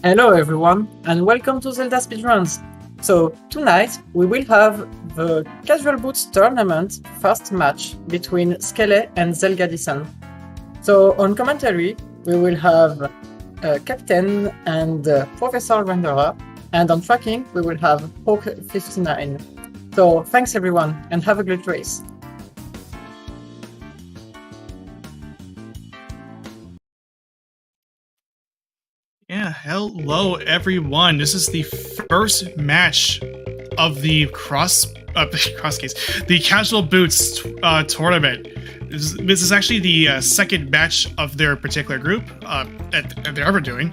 Hello everyone, and welcome to ZeldaSpeedRuns. So tonight we will have the Casual Boots Tournament first match between Skele and zelgadissan. So on commentary we will have Captain and Professor Renderer, and on tracking we will have Hawk59. So thanks everyone, and have a great race. Yeah, hello everyone. This is the first match of the the Casual Boots tournament. This is actually the second match of their particular group that they're ever doing.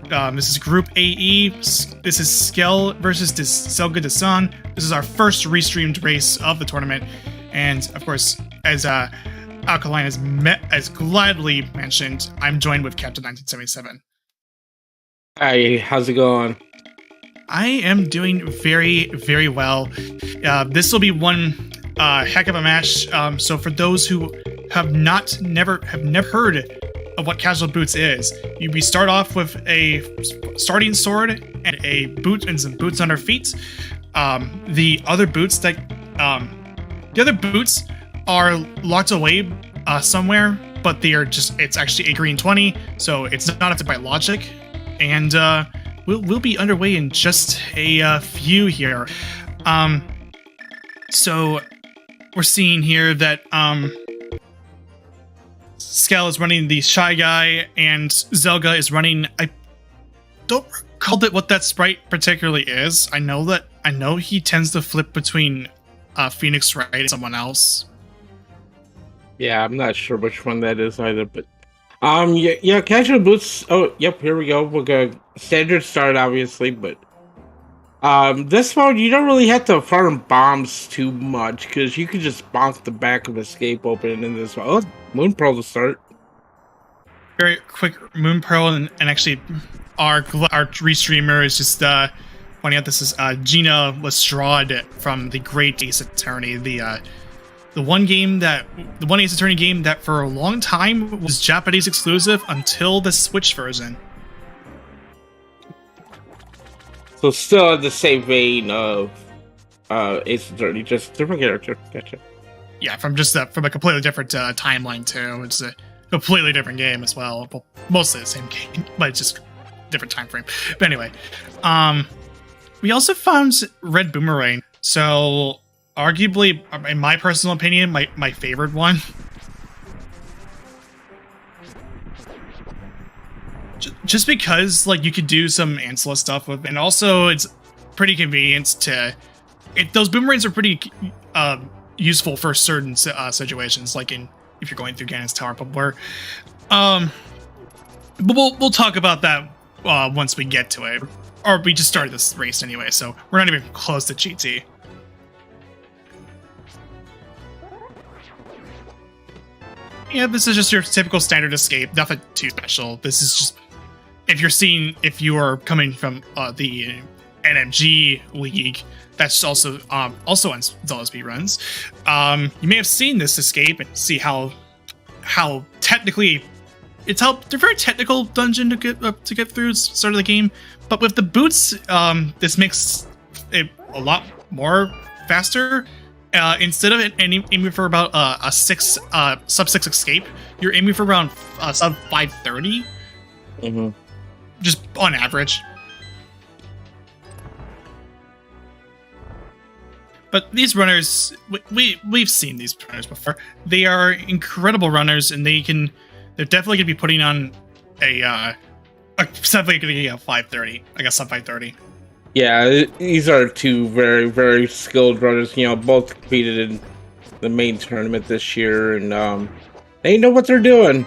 This is Group AE. This is Skele versus zelgadissan. This is our first restreamed race of the tournament, and of course, as Alkaline has gladly mentioned, I'm joined with Captain 1977. Hi, how's it going? I am doing very, very well. This will be one heck of a match. So for those who have never heard of what Casual Boots is, we start off with a starting sword and a boot and some boots on our feet. The other boots are locked away somewhere, but they are it's actually a green 20, so it's not affected by logic. And we'll be underway in just a few here. So we're seeing here that Skele is running the Shy Guy, and Zelga is running. I don't recall what that sprite particularly is. I know he tends to flip between Phoenix Wright and someone else. Yeah, I'm not sure which one that is either, but yeah, Casual Boots. Oh, yep, here we go. We'll go standard start, obviously, but this one you don't really have to farm bombs too much because you can just bonk the back of escape open in this one. Oh, Moon Pearl to start. Very quick Moon Pearl, and actually our restreamer is just pointing out this is Gina Lestrade from the Great Ace Attorney, the one Ace Attorney game that for a long time was Japanese exclusive until the Switch version. So still in the same vein of Ace Attorney, just different character. Gotcha. Yeah, from a completely different timeline too. It's a completely different game as well. Well, mostly the same game, but it's just different time frame. But anyway, we also found Red Boomerang. So arguably, in my personal opinion, my favorite one. Just because, like, you could do some Ansela stuff with, and also it's pretty convenient to. Those boomerangs are pretty useful for certain situations, like if you're going through Ganon's Tower. But we'll talk about that once we get to it, or we just started this race anyway, so we're not even close to GT. Yeah, this is just your typical standard escape. Nothing too special. This is just if you are coming from the NMG League, that's also on ZeldaSpeedRuns. You may have seen this escape and see how technically it's a very technical dungeon to get through start of the game. But with the boots, this makes it a lot more faster. Instead of aiming for about a sub 6 escape, you're aiming for around sub 530. Mm-hmm. Just on average. But these runners, we've seen these runners before. They are incredible runners, and they're definitely gonna be putting on definitely gonna get a 530. I guess sub 530. Yeah, these are two very, very skilled runners. You know, both competed in the main tournament this year, and they know what they're doing.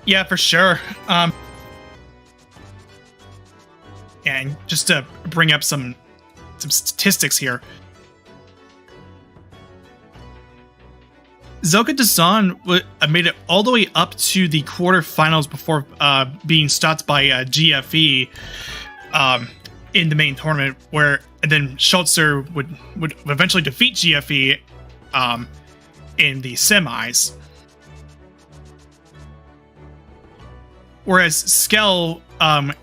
Yeah, for sure. And just to bring up some statistics here, zelgadissan made it all the way up to the quarterfinals before being stopped by GFE. In the main tournament, and then Schultzer would eventually defeat GFE in the semis. Whereas Skele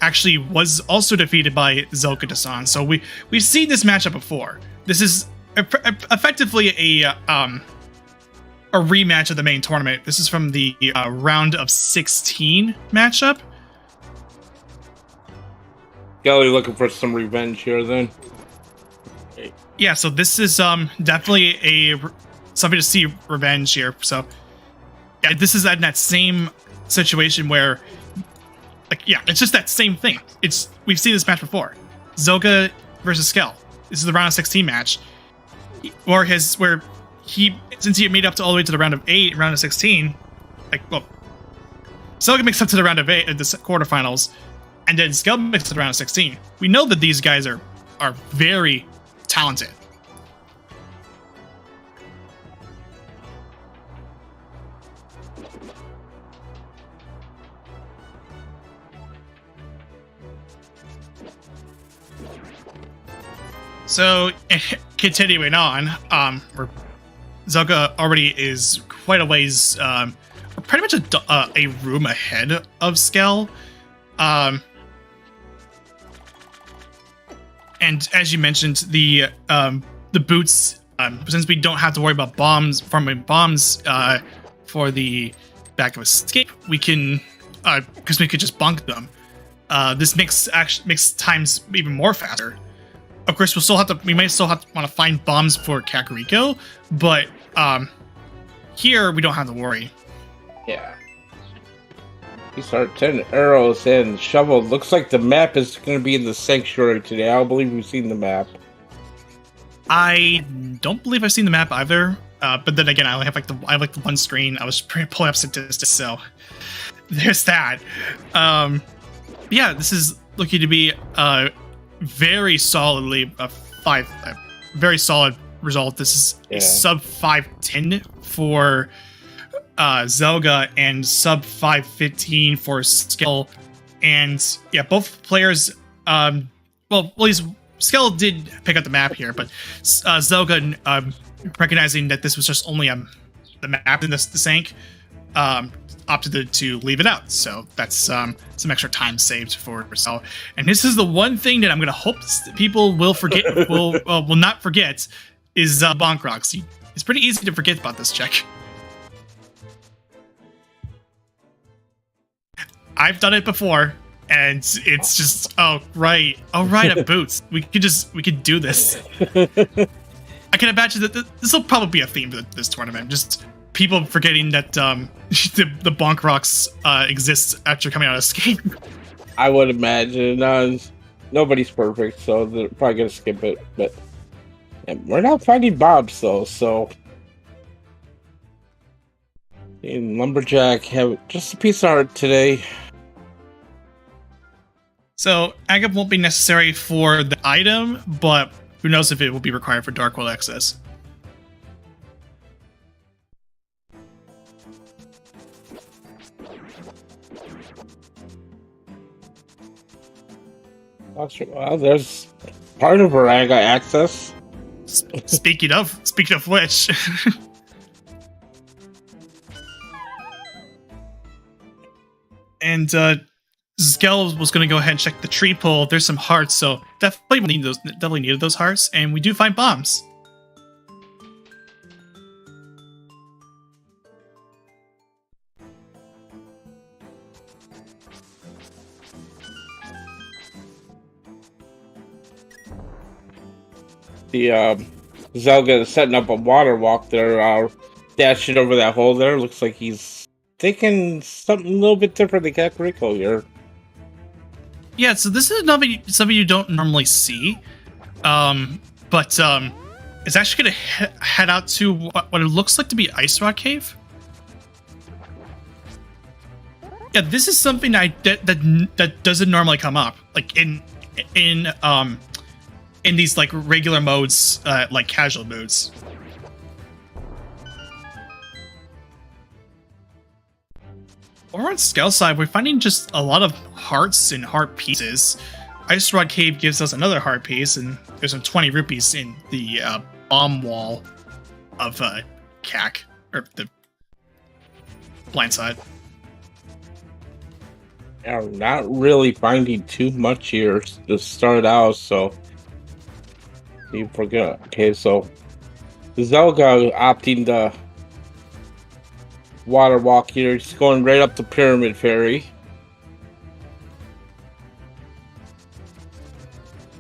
actually was also defeated by Zelgadissan. So we've seen this matchup before. This is effectively a rematch of the main tournament. This is from the round of 16 matchup. Skele looking for some revenge here, then. Yeah, so this is definitely something to see revenge here. So yeah, this is in that same situation where, like, yeah, it's just that same thing. We've seen this match before. Zelga versus Skele. This is the round of 16 match, since he made up to all the way to the round of 8, round of 16, like, well, Zelga makes up to the round of 8 at the quarterfinals, and then Skele makes it to the round of 16. We know that these guys are very talented. So, continuing on, Zelga already is quite a ways, pretty much a room ahead of Skele. And as you mentioned, the boots, since we don't have to worry about farming bombs for the back of escape, we can, because we could just bunk them. This makes times even more faster. Of course, we might still have to want to find bombs for Kakariko, but here we don't have to worry. Yeah. He started 10 arrows and shovel. Looks like the map is going to be in the sanctuary today. I don't believe we've seen the map. I don't believe I've seen the map either. But then again, I only have I have the one screen. I was pulling up statistics, so there's that. Yeah, this is looking to be very solidly a very solid result. This is a sub 510 for Zelga and sub 515 for Skele. And yeah, both players, Skele did pick up the map here, but Zelga, recognizing that this was just only the map in the sank, opted to leave it out. So that's some extra time saved for Skele. And this is the one thing that I'm going to hope people will forget, will not forget, is bonk rocks. It's pretty easy to forget about this check. I've done it before, and it's just a boots. We could do this. I can imagine that this will probably be a theme for this tournament. Just people forgetting that the bonk rocks exists after coming out of escape. I would imagine nobody's perfect, so they're probably gonna skip it. But we're not finding Bobs though, so. And Lumberjack have just a piece of art today. So agate won't be necessary for the item, but who knows if it will be required for Dark World access. Well, there's part of her agate access. Speaking of which. And Skele was going to go ahead and check the tree pole. There's some hearts, so definitely needed those hearts, and we do find bombs. The Zelga is setting up a water walk there, dashing over that hole there. Looks like he's thinking something a little bit different than Kakariko here. Yeah, so this is something you don't normally see, but it's actually going to head out to what it looks like to be Ice Rock Cave. Yeah, this is something that doesn't normally come up, like in these like regular modes, like casual modes. Over on Skele's side, we're finding just a lot of hearts and heart pieces. Ice Rod Cave gives us another heart piece, and there's some 20 rupees in the bomb wall of CAC, or the blind side. I'm not really finding too much here to start out, so see if we're good. Okay, so Zelda opting the water walk here. He's going right up the pyramid fairy.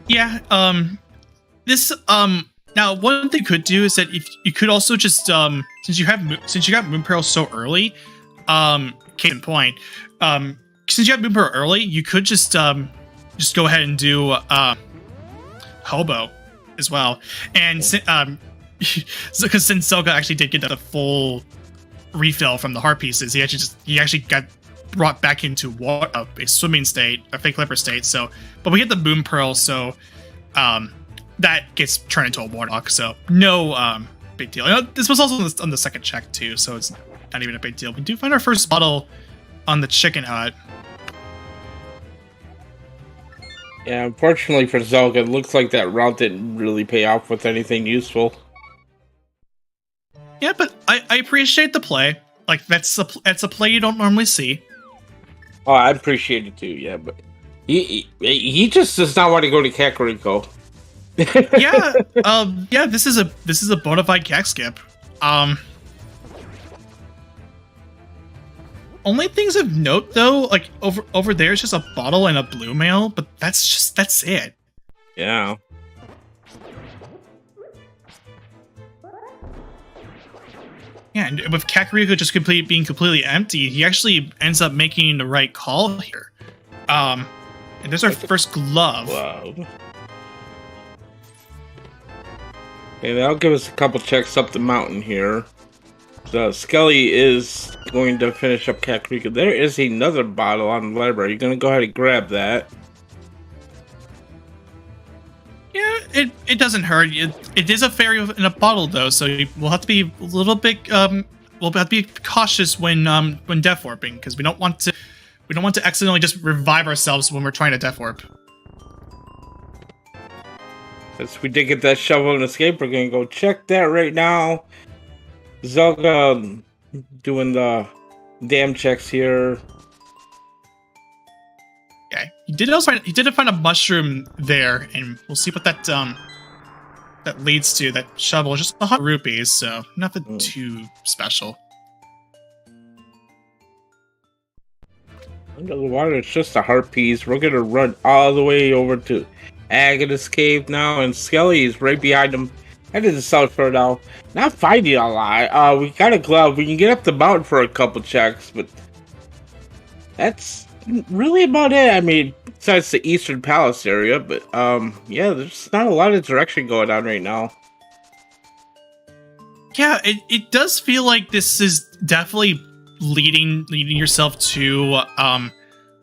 Yeah. This now one thing you could do is that if you could also just since you got Moon Pearl so early, case in point, since you have Moon Pearl early, you could just go ahead and do Hobo as well, and because since Zelda actually did get the full refill from the heart pieces, he actually got brought back into a swimming state, a fake leopard state. So, but we get the Moon Pearl, so that gets turned into a Warlock. So no big deal. You know, this was also on the second check too, so it's not even a big deal. We do find our first bottle on the chicken hut. Yeah, unfortunately for Zelda, it looks like that route didn't really pay off with anything useful. Yeah, but I appreciate the play. Like that's a play you don't normally see. Oh, I appreciate it too. Yeah, but he just does not want to go to Kakariko. Yeah, this is a bona fide cack skip. Only things of note though, like over there is just a bottle and a blue mail, but that's it. Yeah. Yeah, and with Kakariko just being completely empty, he actually ends up making the right call here. And there's our first glove. Wow. Okay, that'll give us a couple checks up the mountain here. So Skele is going to finish up Kakariko. There is another bottle on the library. You're going to go ahead and grab that. Yeah, it doesn't hurt. It is a fairy in a bottle though, so we'll have to be a little bit we'll have to be cautious when death warping, because we don't want to accidentally just revive ourselves when we're trying to death warp. Since we did get that shovel and escape, we're going to go check that right now. Zelda doing the dam checks here. Yeah, he did find a mushroom there, and we'll see what that leads to. That shovel is just 100 rupees, so nothing too special. Under the water, it's just a heart piece. We're gonna run all the way over to Agatha's cave now, and Skele is right behind him. Headed to South Shore now. Not finding a lot. We got a glove. We can get up the mountain for a couple checks, but that's really about it. I mean, besides the Eastern Palace area, but yeah, there's not a lot of direction going on right now. Yeah, it does feel like this is definitely leading yourself to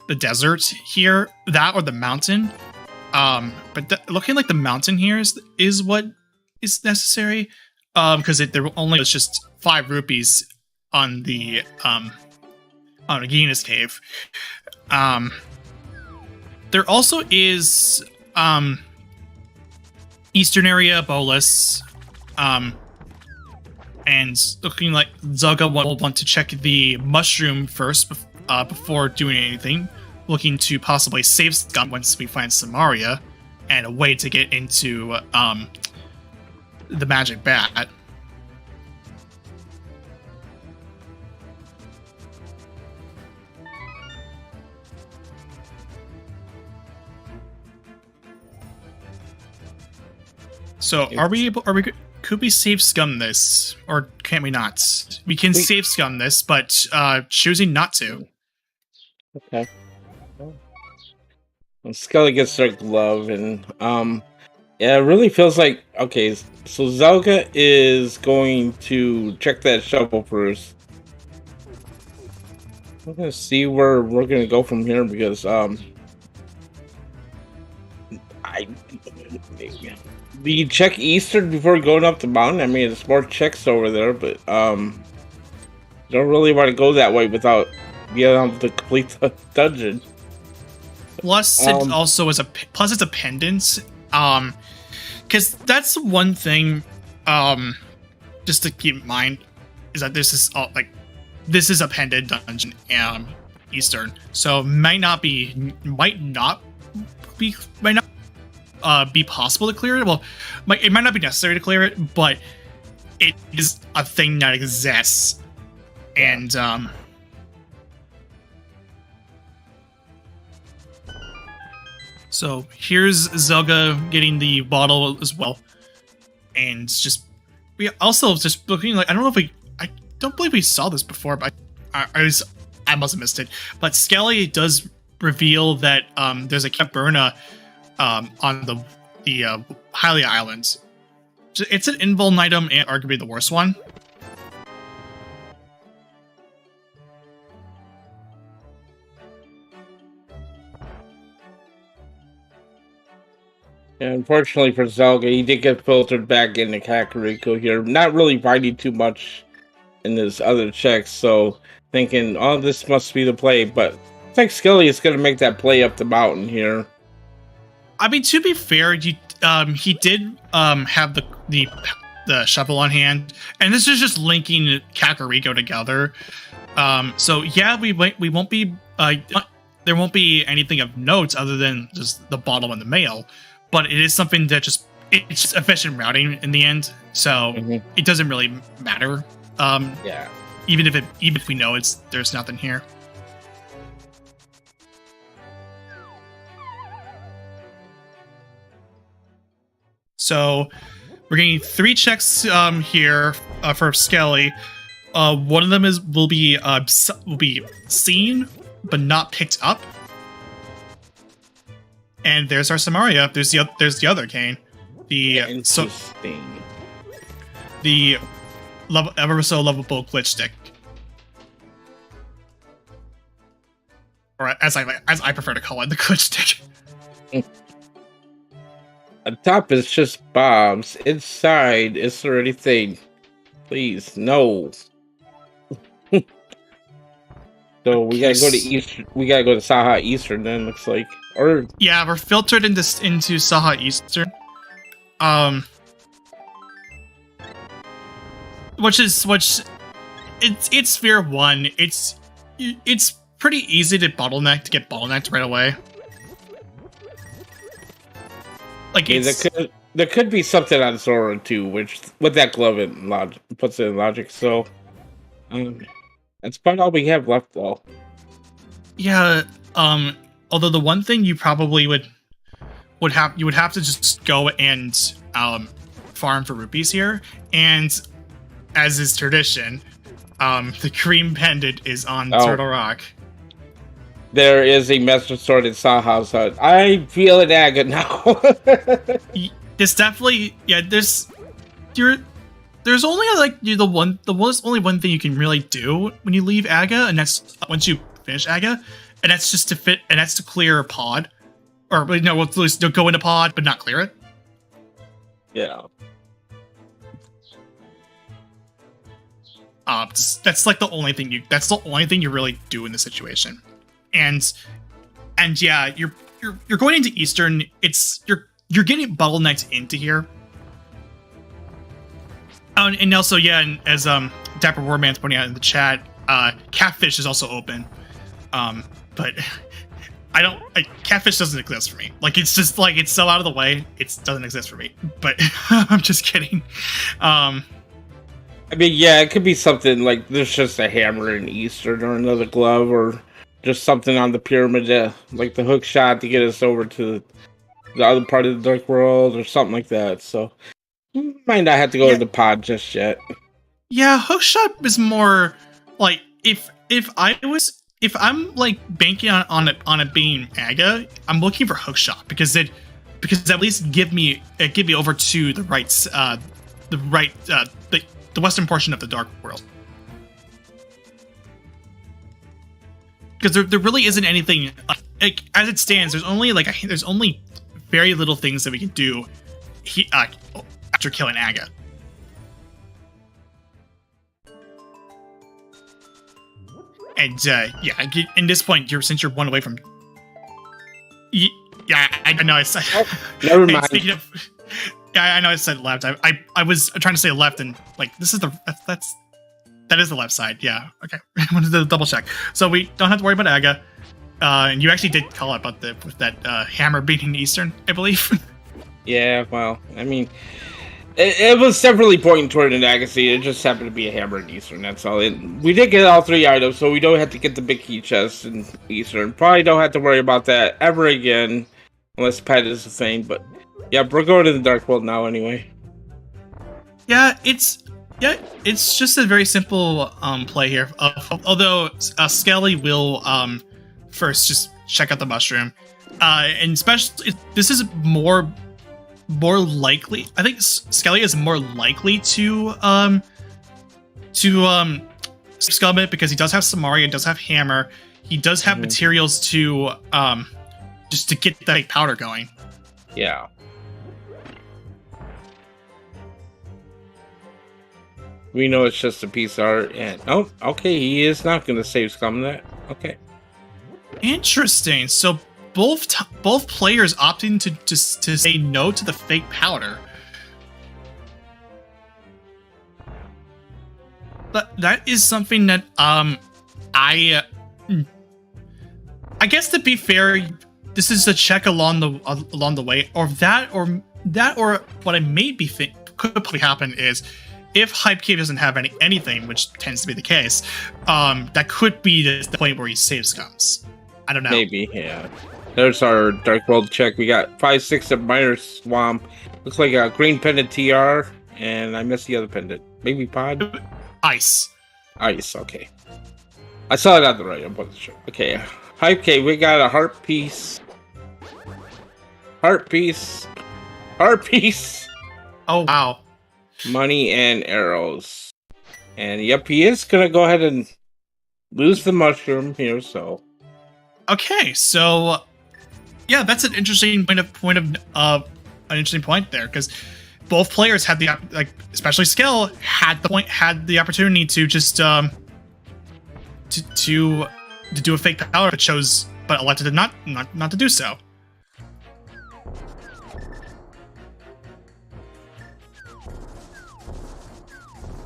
the desert here, that or the mountain. But looking like the mountain here is what is necessary, because there only was just 5 rupees on the Agina's cave. There also is Eastern area bolus, and looking like Zelda will want to check the mushroom first before doing anything, looking to possibly save Scum once we find Samaria and a way to get into the magic bat. So could we save Scum this, or can we not? We can save Scum this, but choosing not to. Okay. Well, Skele gets their glove, and yeah, it really feels like, okay, so Zelda is going to check that shovel first. We're gonna see where we're gonna go from here, because we check Eastern before going up the mountain. I mean, there's more checks over there, but don't really want to go that way without being able to complete the dungeon. Plus, it also is it's a pendant. Because that's one thing. Just to keep in mind is that this is a pendant dungeon. Eastern, so might not be possible to clear it. Well, it might not be necessary to clear it, but it is a thing that exists. And so here's Zelda getting the bottle as well, and we also just looking like I don't believe we saw this before, but I must have missed it. But Skele does reveal that there's a Caverna on the Hylia Islands. It's an invuln item and arguably the worst one. Yeah, unfortunately for Zelda, he did get filtered back into Kakariko here. Not really finding too much in his other checks, so thinking, oh, this must be the play. But I think Skele is going to make that play up the mountain here. I mean, to be fair, he did have the shovel on hand, and this is just linking Kakariko together. So yeah, we won't be there won't be anything of note other than just the bottle and the mail, but it is something that it's just efficient routing in the end. So it doesn't really matter. Yeah. Even if we know there's nothing here. So we're getting 3 checks here for Skele. One of them will be seen but not picked up. And there's our Samaria. There's the other cane. The ever so lovable glitch stick, or as I prefer to call it, the glitch stick. On top is just bombs. Inside, is there anything? Please, no. So we gotta go to East. We gotta go to Saha Eastern. Then looks like, or yeah, we're filtered into Saha Eastern. Which it's Sphere 1. It's pretty easy to get bottlenecked right away. Like there could be something on Zora too, which with that glove it puts it in logic. So that's about all we have left though. Yeah. Although the one thing you probably would have to just go and farm for rupees here, and as is tradition, the cream pendant is on Turtle Rock. There is a Master Sword in Saha's hut. I feel it agate now. It's definitely there's only only one thing you can really do when you leave Aga, and that's once you finish Aga, and that's just to clear a pod, or no, at least go into pod but not clear it. Yeah. That's like the only thing you really do in this situation. And yeah, you're going into Eastern. You're getting bottlenecked into here. And also, yeah, and as Dapper Warman's pointing out in the chat, Catfish is also open. But Catfish doesn't exist for me. Like, it's just like it's so out of the way, it doesn't exist for me. But I'm just kidding. I mean, yeah, it could be something like there's just a hammer in Eastern or another glove or just something on the pyramid, like the hook shot to get us over to the other part of the Dark World or something like that. So you might not have to go to the pod just yet. Yeah, hook shot is more like if I'm like banking on it being Aga, I'm looking for hook shot because at least give me over to the the western portion of the Dark World. Because there really isn't anything like as it stands. There's only very little things that we can do after killing Aga. And yeah, at this point, since you're one away from. Yeah, I know. Never mind. Speaking of, yeah, I know I said left. I was trying to say left, and like this is that's That is the left side. Yeah. Okay. I wanted to double check. So we don't have to worry about Aga. And you actually did call out about that hammer beating Eastern, I believe. Yeah, well, I mean, it was definitely pointing toward an Agassi. It just happened to be a hammer in Eastern, that's all. We did get all 3 items, so we don't have to get the big key chest in Eastern. Probably don't have to worry about that ever again, unless pet is the thing. But yeah, we're going to the Dark World now anyway. Yeah, it's just a very simple play here. Although Skele will first just check out the mushroom, and especially this is more likely. I think Skele is more likely to scum it because he does have Samaria, does have hammer, he does have materials to just to get that powder going. Yeah. We know it's just a piece of art, and oh, okay, he is not going to save scum that. Okay. Interesting. So both players opting to say no to the fake powder. But that is something that I guess, to be fair, this is a check along the way, or what I may be could probably happen is, if Hype Cave doesn't have anything, which tends to be the case, that could be the point where he saves scums. I don't know. Maybe, yeah. There's our Dark World check. We got 5-6 of Minor Swamp. Looks like a green pendant TR, and I missed the other pendant. Maybe Pod? Ice. Ice, okay. I saw it on the right, I wasn't sure. Okay, Hype Cave, we got a heart piece. Heart piece. Heart piece. Oh, wow. Money and arrows. And yep, he is gonna go ahead and lose the mushroom here, so. Okay, so yeah, that's an interesting an interesting point there, because both players had the especially Skele had the opportunity to just to do a fake power, but elected not to do so.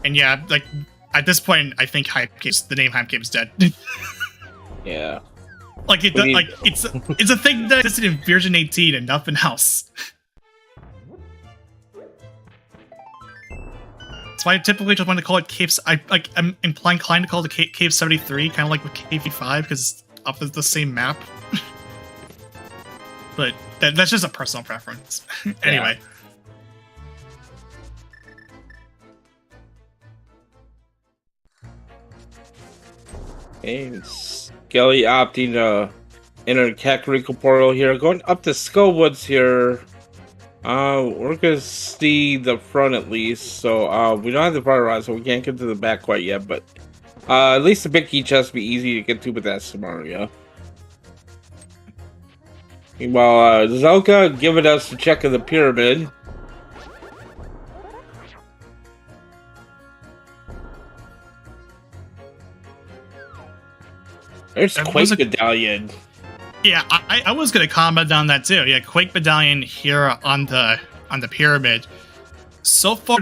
And yeah, like at this point, I think the name Hype Cave is dead. Yeah. Like it's a thing that existed in version 18 and nothing else. That's why I typically just want to call it Caves. I'm inclined to call it Cave 73, kind of like with Cave 5, because it's off of the same map. But that's just a personal preference. Anyway. And Skele opting to enter the Kakariko portal here. Going up to Skull Woods here. We're gonna see the front at least. So we don't have the front around, so we can't get to the back quite yet. But at least the big key chest be easy to get to with that Samaria. Meanwhile, Zelda giving us a check of the pyramid. There's Quake Medallion. Yeah, I was gonna comment on that too. Yeah, Quake Medallion here on the pyramid. So far,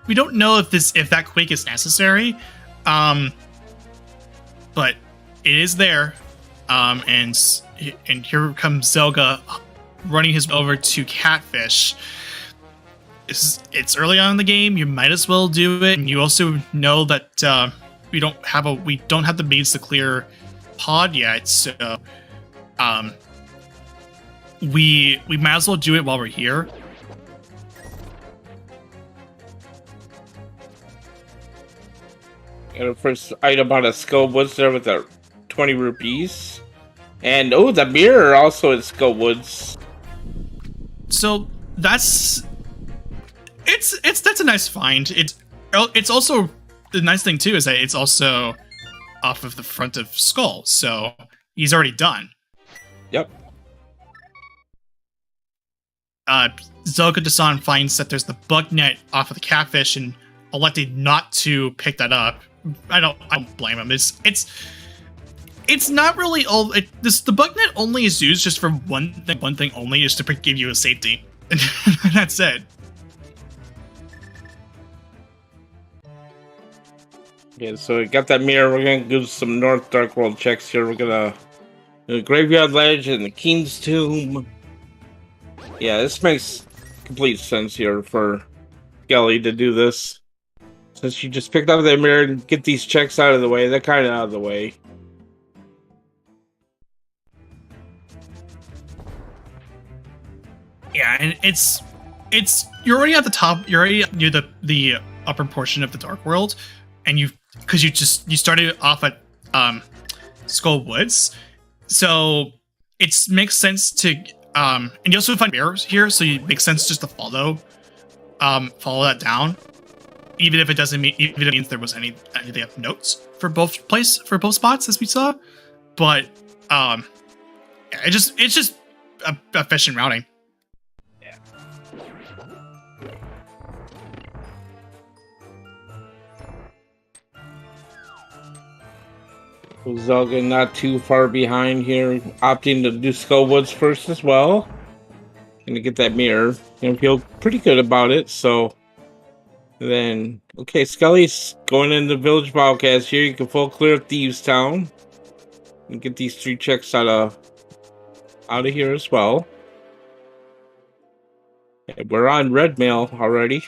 we don't know if that Quake is necessary, but it is there. And here comes Zelda running his over to Catfish. It's early on in the game. You might as well do it, and you also know that. We don't have the means to clear Pod yet, so we might as well do it while we're here. Got our first item on a Skull Woods there with our 20 rupees, and oh, the mirror also in Skull Woods. So that's a nice find. It's also. The nice thing too is that it's also off of the front of Skull, so he's already done. Yep. Zelgadissan finds that there's the bug net off of the Catfish and elected not to pick that up. I don't blame him. It's not really all. The bug net only is used just for one thing only, is to give you a safety, and that's it. Yeah, so we got that mirror. We're gonna do some North Dark World checks here. We're gonna do the Graveyard Ledge and the King's Tomb. Yeah, this makes complete sense here for Skele to do this. Since you just picked up that mirror and get these checks out of the way, they're kind of out of the way. Yeah, and it's you're already at the top. You're already near the upper portion of the Dark World, and you started off at Skull Woods, so it makes sense to and you also find mirrors here, so it makes sense just to follow that down, even if it means there was anything of notes for both spots as we saw, but it's just efficient routing. Zelda not too far behind here, opting to do Skull Woods first as well. Gonna get that mirror and feel pretty good about it. So then, okay, Skele's going in the Village Wildcats here. You can full clear Thieves Town and get these 3 checks out of here as well. And we're on Red Mail already.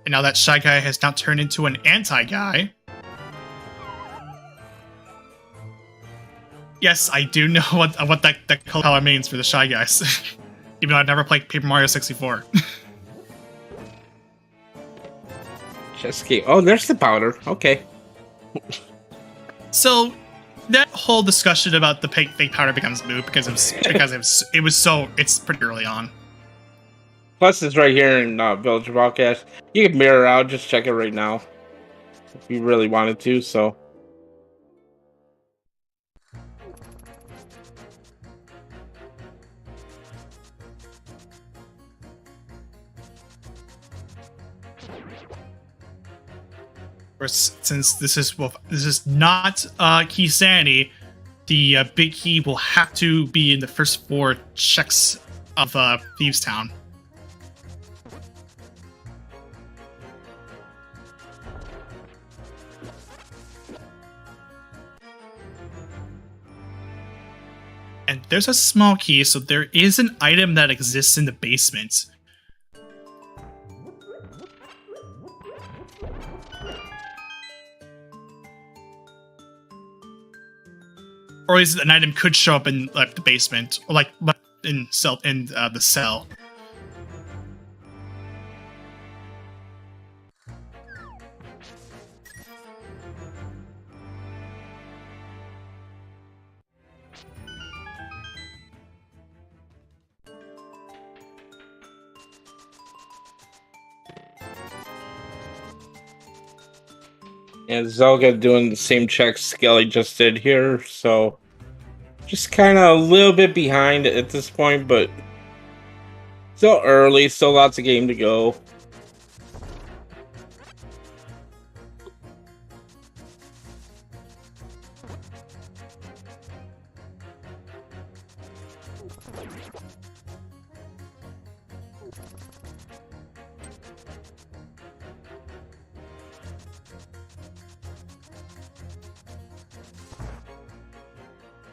And now that Shy Guy has now turned into an anti-guy. Yes, I do know what that color means for the Shy Guys. Even though I've never played Paper Mario 64. Chess key. Oh, there's the powder. Okay. So that whole discussion about the fake powder becomes moot because it's pretty early on. Plus, it's right here in Village Wildcats. You can mirror out. Just check it right now if you really wanted to. So. Since this is not Key Sanity, the big key will have to be in the first 4 checks of Thieves Town. And there's a small key, so there is an item that exists in the basement. Or at least an item could show up in the basement, or in the cell. And Zelda doing the same checks Skele just did here, so just kind of a little bit behind at this point, but still early, still lots of game to go.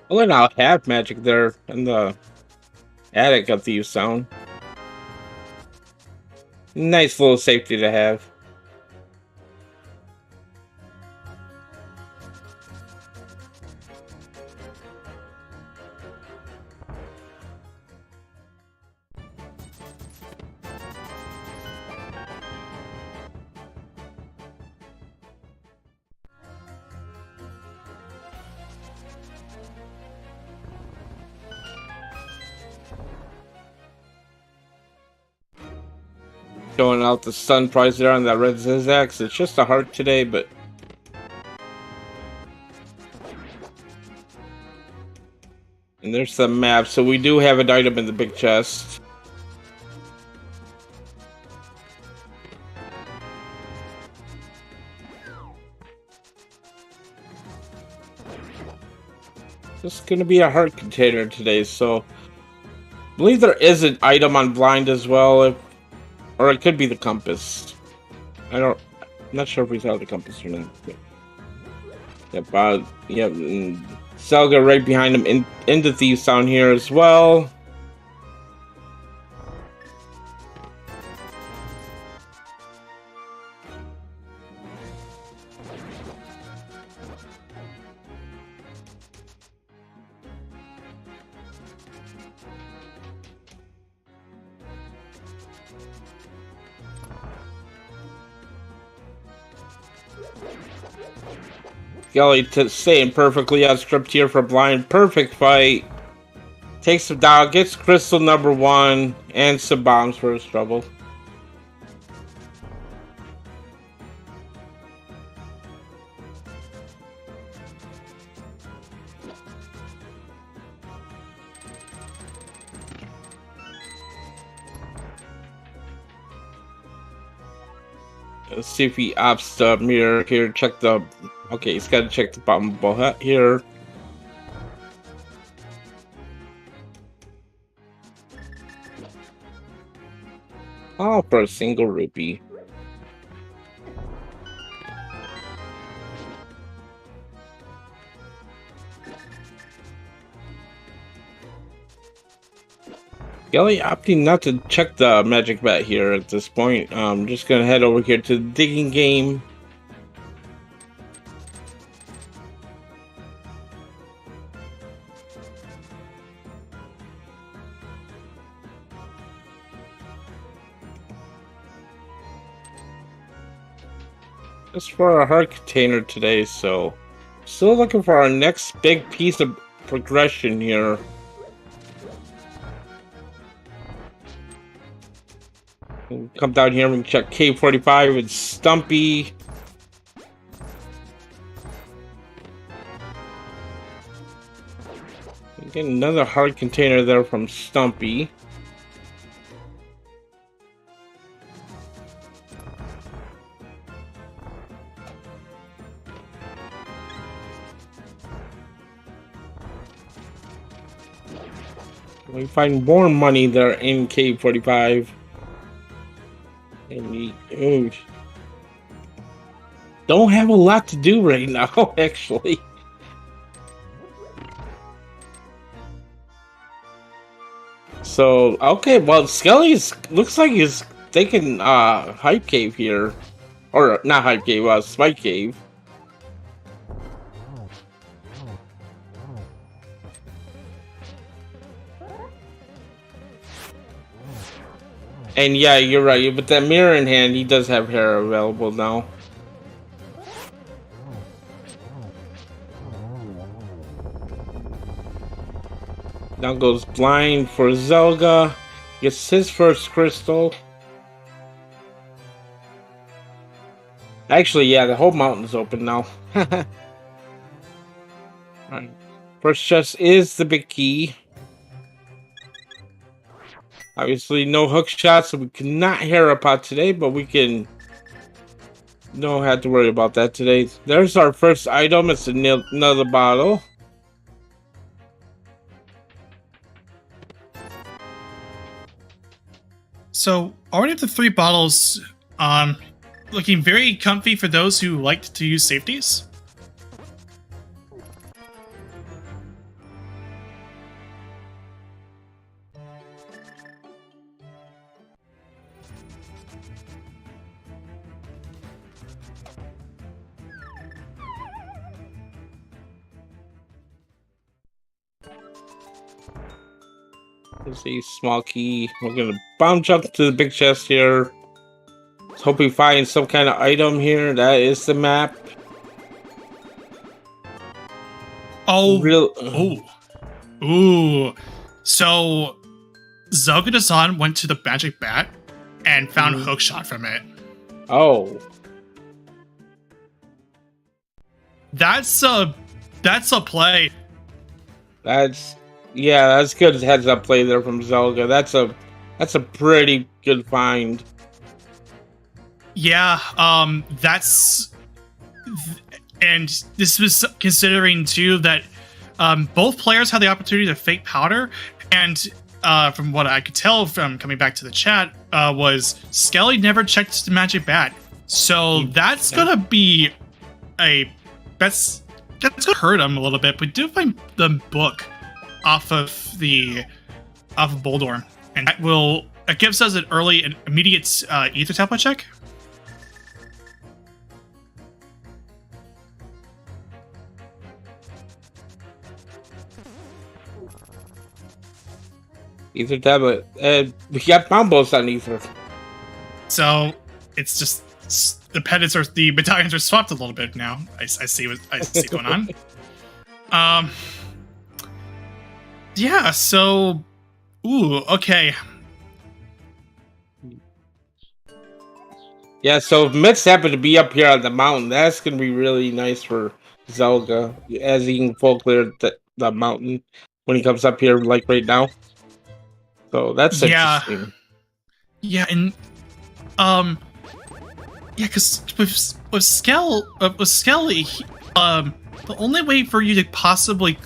Well, now have magic there in the attic of Thieves Town. Nice little safety to have. Showing out the stun prize there on that red Zigzags. It's just a heart today, but and there's the map. So we do have an item in the big chest. This is gonna be a heart container today, so I believe there is an item on blind as well. Or it could be the compass. I don't not sure if we saw the compass or not. But... Yep, and Zelda right behind him in the Thieves Town here as well. Skele staying perfectly on script here for blind. Perfect fight. Takes him down, gets crystal number 1, and some bombs for his trouble. Let's see if he opts the mirror here. Check the... Okay, he's got to check the bottom ball here. Oh, for a single rupee. Skele opting not to check the magic bat here at this point. I'm just gonna head over here to the digging game. Just for a heart container today, so still looking for our next big piece of progression here. We'll come down here and check K45 with Stumpy. Get another heart container there from Stumpy. We find more money there in K45. And we don't have a lot to do right now, actually. So, okay, well, Skele's looks like he's taking Hype Cave here. Or, not Hype Cave, Spike Cave. And yeah, you're right. With that mirror in hand, he does have hair available now. Now goes blind for Zelda. Gets his first crystal. Actually, yeah, the whole mountain's open now. Right. First chest is the big key. Obviously, no hook shots, so we cannot hear a pot today, but we can... Don't have to worry about that today. There's our first item. It's another bottle. So, already up to 3 bottles. Looking very comfy for those who like to use safeties. There's a small key. We're gonna bomb jump to the big chest here. Let's hope we find some kind of item here. That is the map. Oh, real. Ooh. So, Zelgadissan went to the magic bat and found a hook shot from it. Oh. That's a play. Yeah, that's good heads up play there from Zelda. That's a pretty good find. Yeah, and this was considering too that both players had the opportunity to fake powder, and from what I could tell from coming back to the chat, was Skele never checked the magic bat. So that's gonna be that's gonna hurt him a little bit. We do find the book off of Boldorm, and it gives us an early and immediate ether tablet check. Ether tablet. We got combos on ether. So it's just the battalions are swapped a little bit now. I see going on. Yeah. So, okay. Yeah. So if Mitts happen to be up here on the mountain, that's gonna be really nice for Zelda, as he can full clear the mountain when he comes up here, like right now. So that's interesting. Yeah, and because with Skele, the only way for you to possibly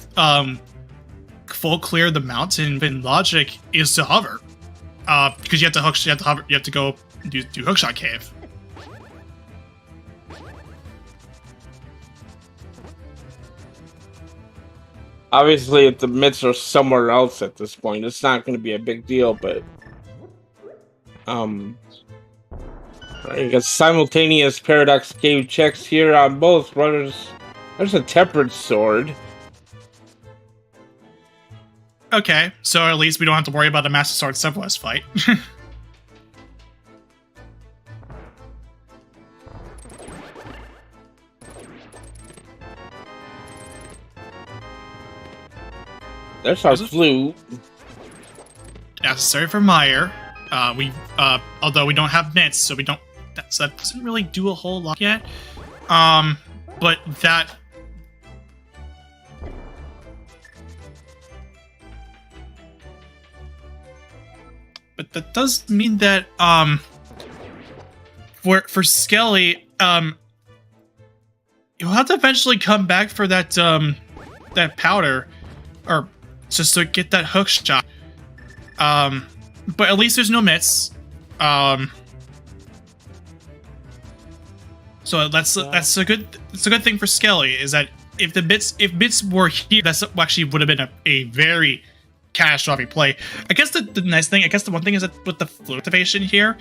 full clear the mountain in logic is to hover, because you have to go do hookshot cave. Obviously, if the Mitts are somewhere else at this point, it's not going to be a big deal, but I got simultaneous paradox cave checks here on both runners. There's a tempered sword. Okay, so at least we don't have to worry about a Master Sword Simplest fight. There's our flute. Necessary for Meyer. Although we don't have mitts, so that doesn't really do a whole lot yet. But that. But that does mean that for Skele, you'll have to eventually come back for that that powder, or just to get that hook shot. But at least there's no mitts. So that's a good thing for Skele, is that if mitts were here, that actually would have been a very catastrophic play. I guess the one thing is that with the flute activation here,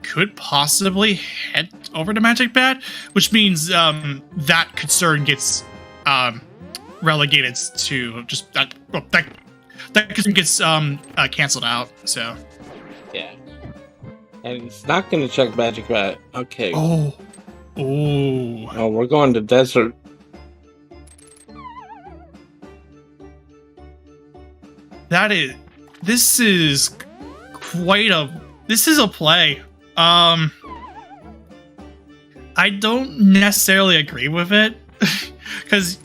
could possibly head over to Magic Bat, which means that concern gets relegated to just that concern gets canceled out. So yeah, and it's not going to check Magic Bat. Okay. Oh, we're going to desert. This is a play. I don't necessarily agree with it, because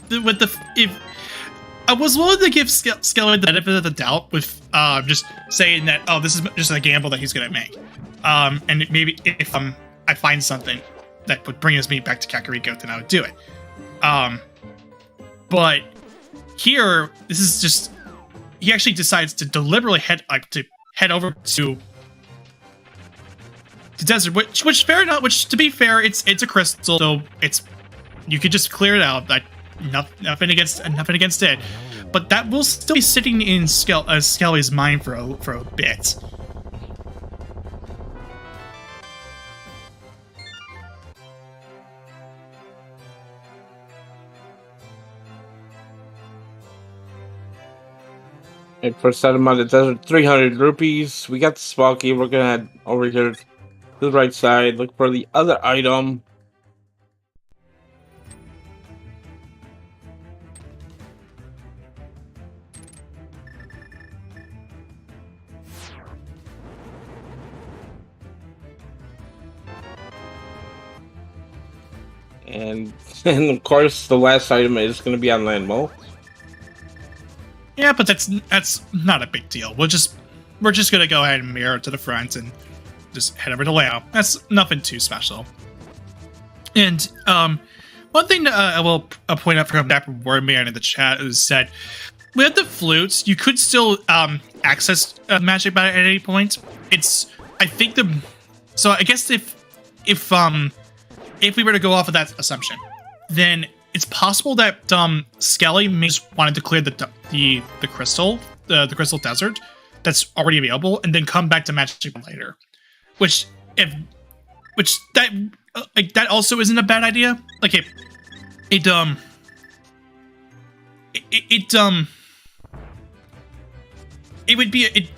I was willing to give Skele the benefit of the doubt with just saying that, this is just a gamble that he's gonna make, and maybe if I find something that would bring me back to Kakariko, then I would do it. But here, this is just. He actually decides to deliberately head over to desert, which fair enough. Which, to be fair, it's a crystal, so you could just clear it out. Like nothing against it, but that will still be sitting in Skele's mind for a bit. First item on the desert, 300 rupees. We got the small key. We're gonna head over here to the right side, look for the other item. And of course, the last item is going to be on Landmo. Yeah, but that's not a big deal. We're just gonna go ahead and mirror to the front and just head over to layout. That's nothing too special. And one thing that I will point out from Dapper Wordman in the chat is that with the flutes, you could still access Magic Bat at any point. I guess if if we were to go off of that assumption, then it's possible that Skele may just wanted to clear the crystal desert that's already available, and then come back to Magic later. Which that also isn't a bad idea. Like it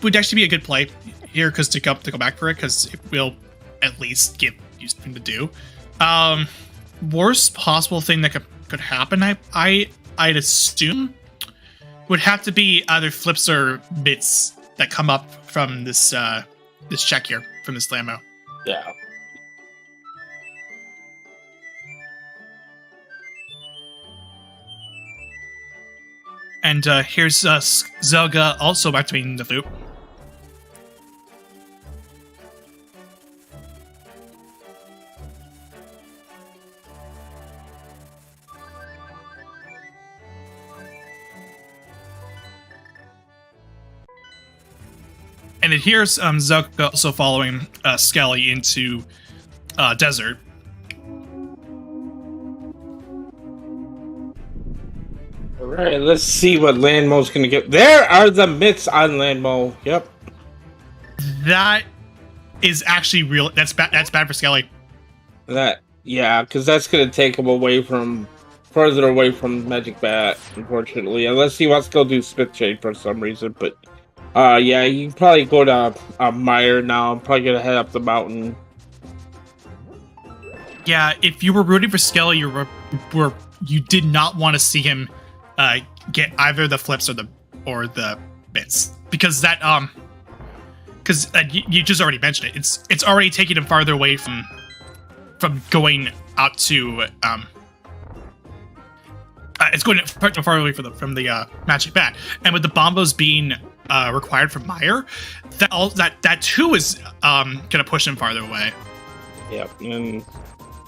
would actually be a good play here, because to go back for it, because it will at least give you something to do. Worst possible thing that could happen, I'd assume, would have to be either flips or bits that come up from this check here, from this Lambo. Yeah. And here's Zelga also back to being the loop. And then here's Zelda also following Skele into desert. All right, let's see what Landmo's gonna get. There are the mitts on Landmo. Yep. That is actually real. That's bad. That's bad for Skele. Yeah, because that's gonna take him further away from Magic Bat, unfortunately. Unless he wants to go do Spit Shade for some reason, but. Yeah, you can probably go to Meyer now. I'm probably gonna head up the mountain. Yeah, if you were rooting for Skele, you did not want to see him get either the flips or the bits, because that you just already mentioned it. It's already taking him farther away from going out to it's going far away from the Magic Bat, and with the bombos being required from Meyer, that too is gonna push him farther away. Yep, and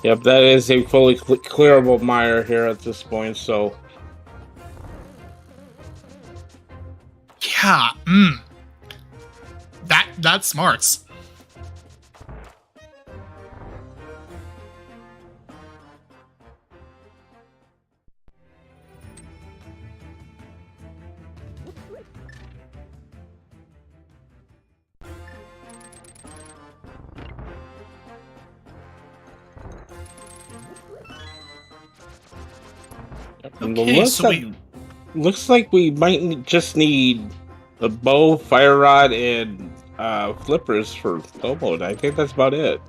that is a fully clearable Meyer here at this point. So yeah, that's smarts. Okay, looks like we might just need a bow, fire rod, and flippers for go mode. I think that's about it.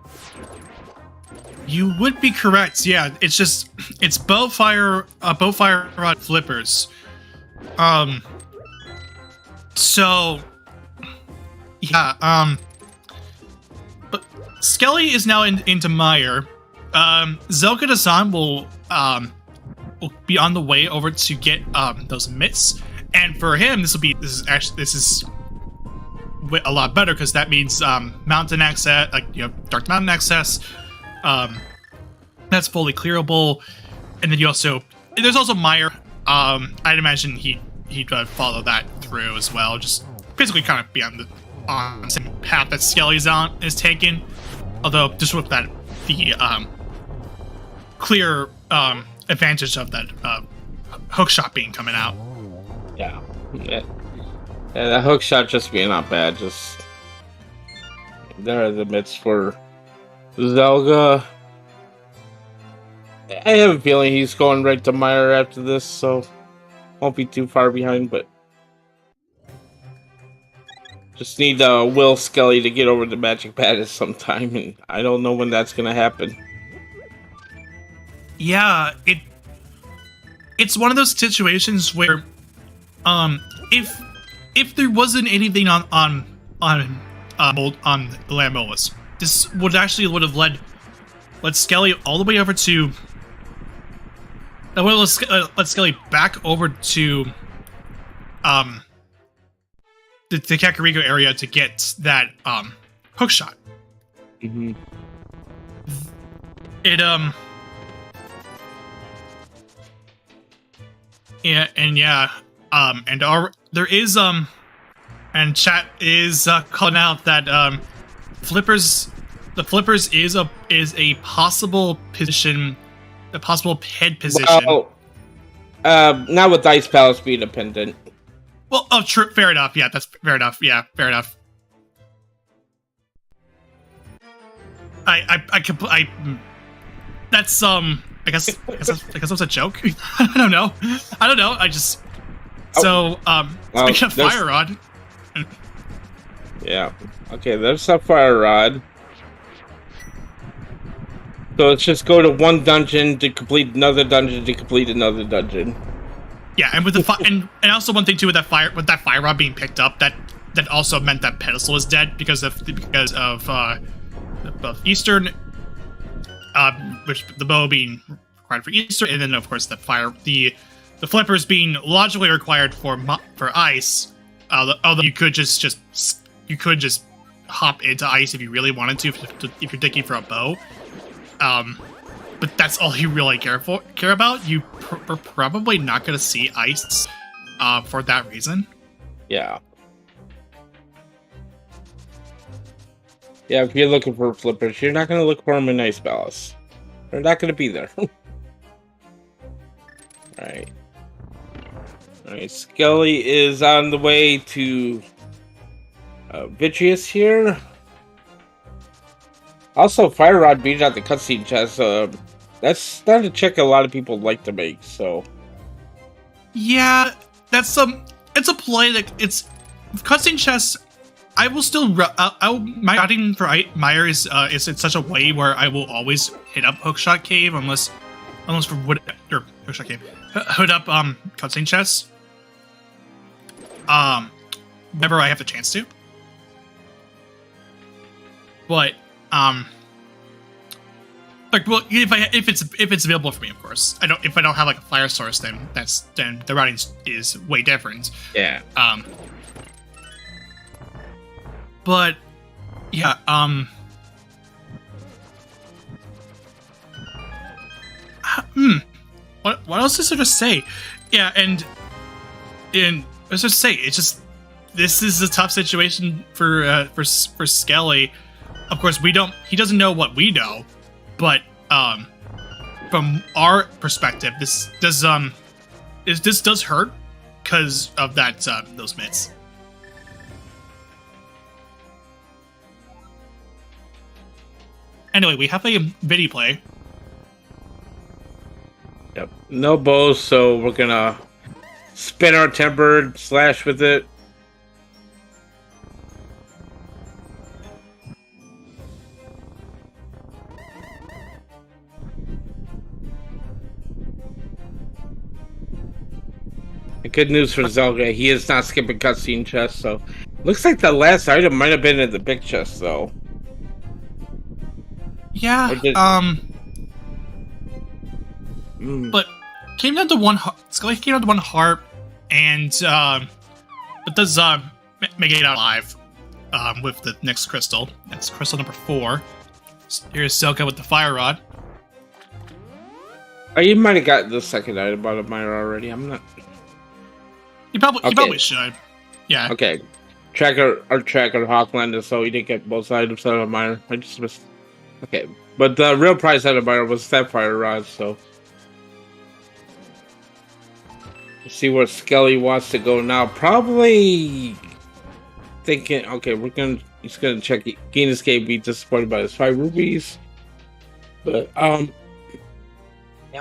You would be correct. Yeah, it's bow, fire rod, flippers. So yeah. But Skele is now into Meyer. Zelgadissan will be on the way over to get those mitts, and for him this is a lot better, because that means mountain access, dark mountain access, that's fully clearable. And then there's also Meyer. I'd imagine he'd follow that through as well, just basically kind of be on the same path that Skele's is taking, although just with the clear advantage of that hook shot being coming out. Yeah, that hook shot just being not bad. Just there are the mitts for Zelda. I have a feeling he's going right to Meyer after this, so won't be too far behind. But just need Will Skele to get over the Magic Bat at some time, and I don't know when that's gonna happen. Yeah, it's one of those situations where, if there wasn't anything on the Lambolas, this would have led Skele all the way over to. Let's Skele back over to the Kakariko area to get that hook shot. Mm-hmm. There is and chat is calling out that flippers the flippers is a possible position, a possible head position. Well, not with Ice Palace being a pendant. Well, oh, true. Fair enough. Yeah, that's fair enough. Yeah, fair enough. That's I guess that was a joke. I don't know. I just speaking of fire rod. Yeah. Okay, there's a fire rod. So let's just go to one dungeon to complete another dungeon to complete another dungeon. Yeah, and with the and also one thing too with that fire rod being picked up, that also meant that pedestal is dead because of both Eastern, which the bow being required for Eastern, and then of course the flippers being logically required for ice. Although you could just hop into ice if you really wanted to, if you're digging for a bow. But that's all you really care about. You're probably not going to see ice for that reason. Yeah. Yeah, if you're looking for flippers, you're not going to look for them in Ice Palace. They're not going to be there. Alright. Alright, Skele is on the way to Vitreous here. Also, Fire Rod beating out the cutscene chest. That's not a check a lot of people like to make, so... Yeah, that's it's a play that it's... Cutscene chests... I will still. My routing for Meyer is in such a way where I will always hit up Hookshot Cave unless for what or Hookshot Cave, hit up cutscene chests. Whenever I have the chance to. But like, well, if it's available for me, of course. If I don't have like a fire source, then the routing is way different. Yeah. But yeah, what else is there to say? Yeah, and let's just say it's just this is a tough situation for Skele. Of course, he doesn't know what we know, but from our perspective, this does hurt because of that those mitts. Anyway, we have a video play. Yep. No bows, so we're gonna spin our tempered slash with it. Good news for Zelda, he is not skipping cutscene chest, so looks like the last item might have been in the big chest though. Yeah, but came down to Skele came down to one heart, and it does make it out alive with the next crystal. That's crystal number 4. Here's Zelda with the fire rod. Oh, you might have got the second item out of Myra already. I'm not. You probably should. Yeah. Okay. Tracker Hawkland, so you didn't get both items out of Myra. I just missed. Okay, but the real prize out of Myra was that fire rod, so... Let's see where Skele wants to go now. Probably... thinking, okay, he's gonna check Gain Escape, be disappointed by his 5 rubies. But, yeah,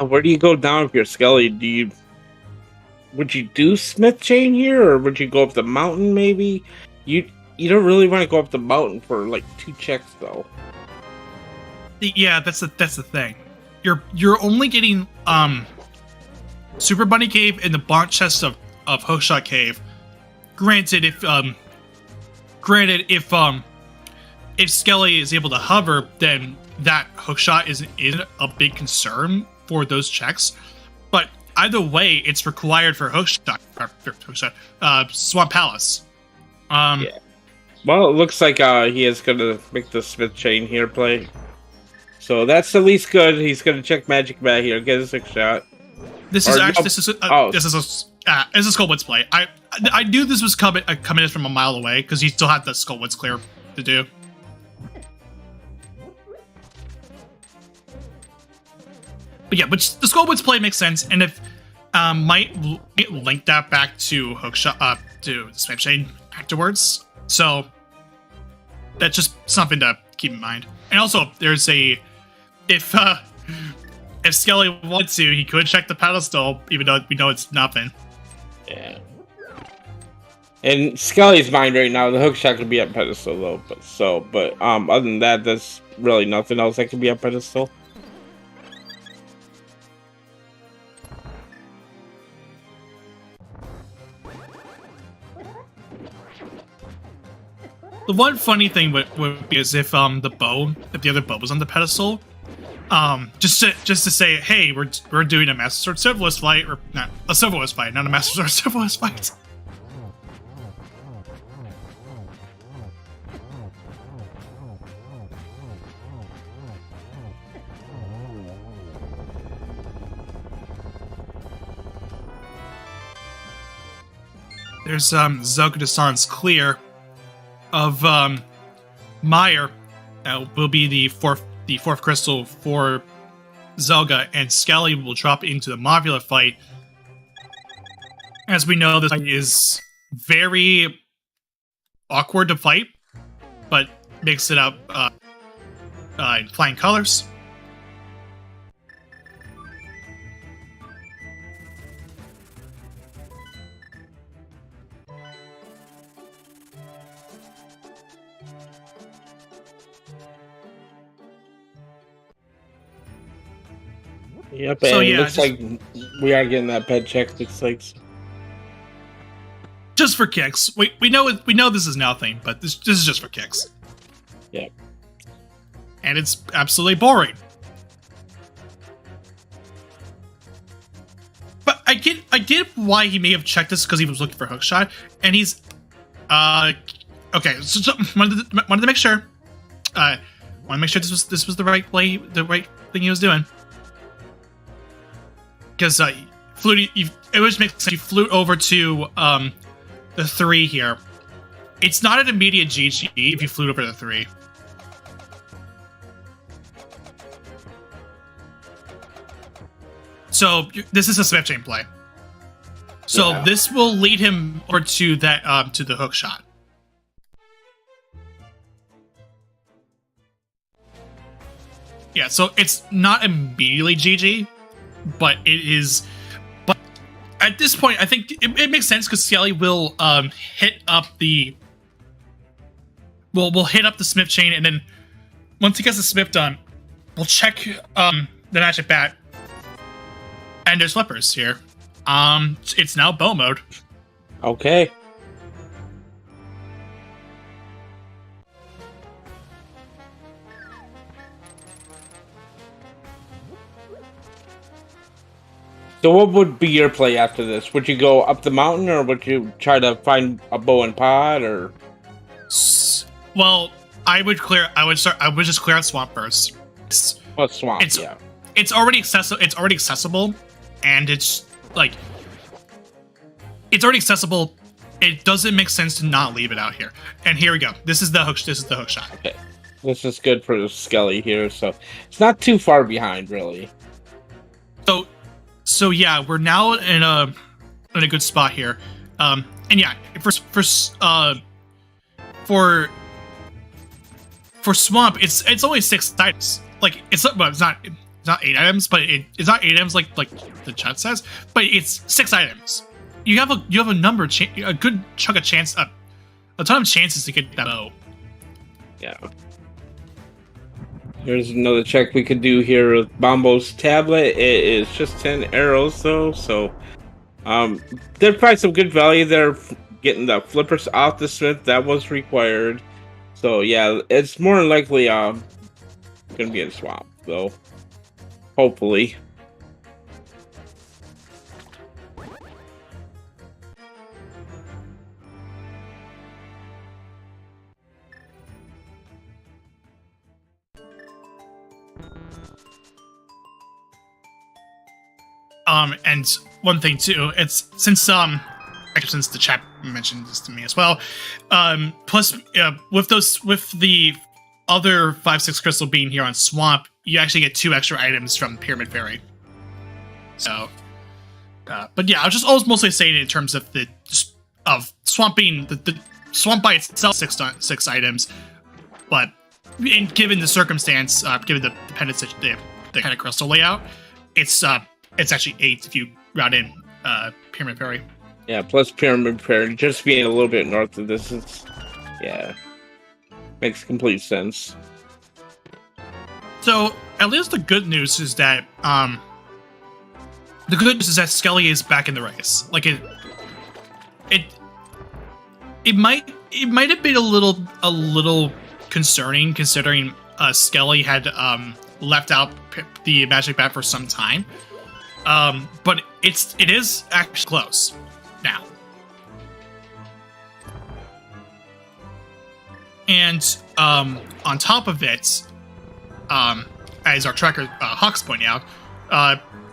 where do you go down if you're Skele? Would you do Smith Chain here, or would you go up the mountain, maybe? You don't really want to go up the mountain for, like, 2 checks, though. Yeah, that's the thing. You're only getting Super Bunny Cave and the Bonk Chest of Hookshot Cave. Granted, if Skele is able to hover, then that hookshot isn't a big concern for those checks. But either way, it's required for Swamp Palace. Yeah. Well, it looks like he is gonna make the Smith Chain here play. So that's at least good. He's gonna check Magic Bat here, get a 6 shot. This is a Skullwoods play. I knew this was coming in from a mile away because he still had the Skullwoods clear to do. But yeah, but the Skullwoods play makes sense, and if might link that back to Hookshot, to the Smith Chain afterwards. So that's just something to keep in mind. And also, there's a if Skele wanted to, he could check the pedestal, even though we know it's nothing. Yeah. In Skele's mind right now, the hookshot could be at pedestal though, but other than that, there's really nothing else that could be at pedestal. The one funny thing would be is if the other bow was on the pedestal, just to say, hey, we're doing a Master Sword Serverless fight, or not a Serverless fight, not a Master Sword Serverless fight. There's zelgadissan's clear of Meyer. Will be the fourth crystal for Zelda, and Skele will drop into the Movula fight. As we know, this fight is very awkward to fight, but makes it up in flying colors. Yep, so, and yeah, it looks like we are getting that ped check. Looks like just for kicks. We know this is nothing, but this is just for kicks. Yep. And it's absolutely boring. But I get why he may have checked this, because he was looking for hookshot, and he's okay. So wanted to make sure. Want to make sure this was the right play, the right thing he was doing. Because it would make sense. You flute over to the 3 here. It's not an immediate GG if you flute over the 3. So this is a Smith Chain play. So this will lead him over to that to the hook shot. Yeah, so it's not immediately GG. But it is. But at this point, I think it makes sense, because Skele will hit up the. We'll hit up the Smith Chain, and then once he gets the Smith done, we'll check the match at bat. And there's flippers here. It's now bow mode. Okay. So what would be your play after this? Would you go up the mountain, or would you try to find a bow and pod, or? Well, I would just clear out swamp first. Swamp? It's already accessible. It's already accessible, and it's like it's already accessible. It doesn't make sense to not leave it out here. And here we go. This is the hook shot. Okay, this is good for Skele here. So it's not too far behind, really. So yeah, we're now in a good spot here, and yeah, for swamp, it's only 6 items. Like it's not 8 items, but it's not 8 items like the chat says, but it's 6 items. You have a good chunk of chance, a ton of chances to get that bow. Yeah. Here's another check we could do here with Bombo's tablet. It is just 10 arrows though, so there's probably some good value there. Getting the flippers off the Smith, that was required. So yeah, it's more than likely gonna be in swamp though. Hopefully. And one thing too, it's since the chat mentioned this to me as well. Plus, with the other 5/6 crystal being here on swamp, you actually get 2 extra items from Pyramid Fairy. So, but yeah, I was just mostly saying it in terms of swamping the swamp by itself six items, but given the circumstance, given the dependence the kind of crystal layout, it's actually 8 if you route in Pyramid Fairy. Yeah, plus Pyramid Fairy just being a little bit north of this is, yeah, makes complete sense. So at least the good news is that Skele is back in the race. Like it might have been a little concerning considering Skele had left out the Magic Bat for some time. But it is actually close now. And on top of it, as our tracker Hawk's pointing out,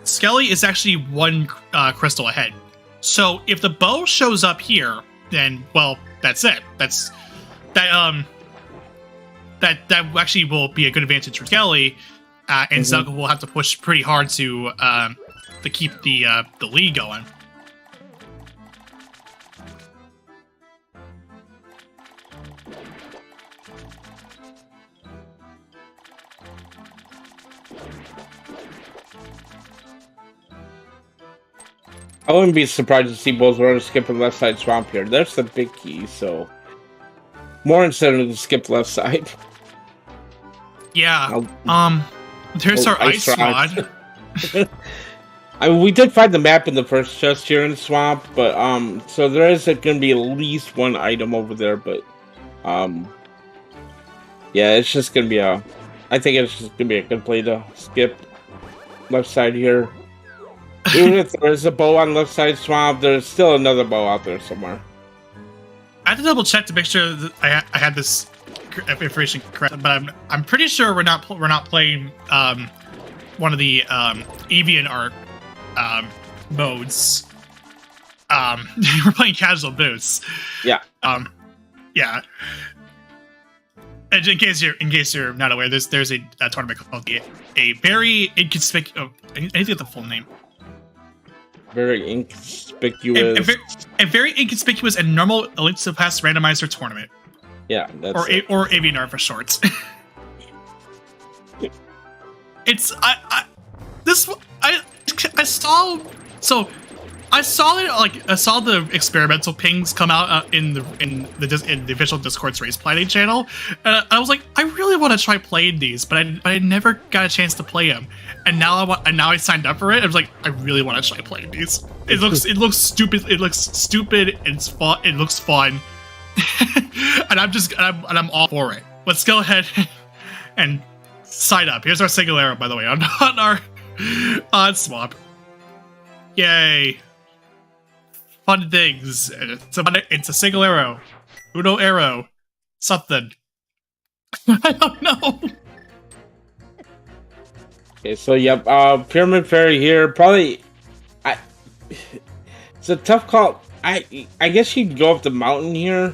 Skele is actually 1 crystal ahead. So if the bow shows up here, then well, that's it. That actually will be a good advantage for Skele, and Zelda will have to push pretty hard to keep the lead going. I wouldn't be surprised to see both runners skip the left side swamp here. That's the big key, so more incentive to skip left side. Yeah. There's our ice rod. We did find the map in the first chest here in the swamp, but so there is going to be at least 1 item over there, but yeah, it's just going to be I think it's just going to be a good play to skip left side here. Even if there's a bow on left side swamp, there's still another bow out there somewhere. I have to double check to make sure that I had this information correct, but I'm pretty sure we're not playing one of the avian art modes. We're playing casual boots. Yeah. Yeah. And in case you're not aware, there's a tournament called a very inconspicuous. I need to get the full name. Very inconspicuous. A very inconspicuous and normal Elite to Pass randomizer tournament. Yeah, that's or AVNR for short. It's I saw it, like I saw the experimental pings come out in the official Discord's race planning channel, and I was like, I really want to try playing these, but I never got a chance to play them, and now I signed up for it. I was like, I really want to try playing these. It looks stupid. It looks stupid. It's fun. It looks fun, and I'm all for it. Let's go ahead and sign up. Here's our single arrow, by the way, on our swap. Yay. Fun things. It's a single arrow. Uno arrow. Something. I don't know. Okay, so yep, Pyramid Fairy here. Probably it's a tough call. I guess you'd go up the mountain here.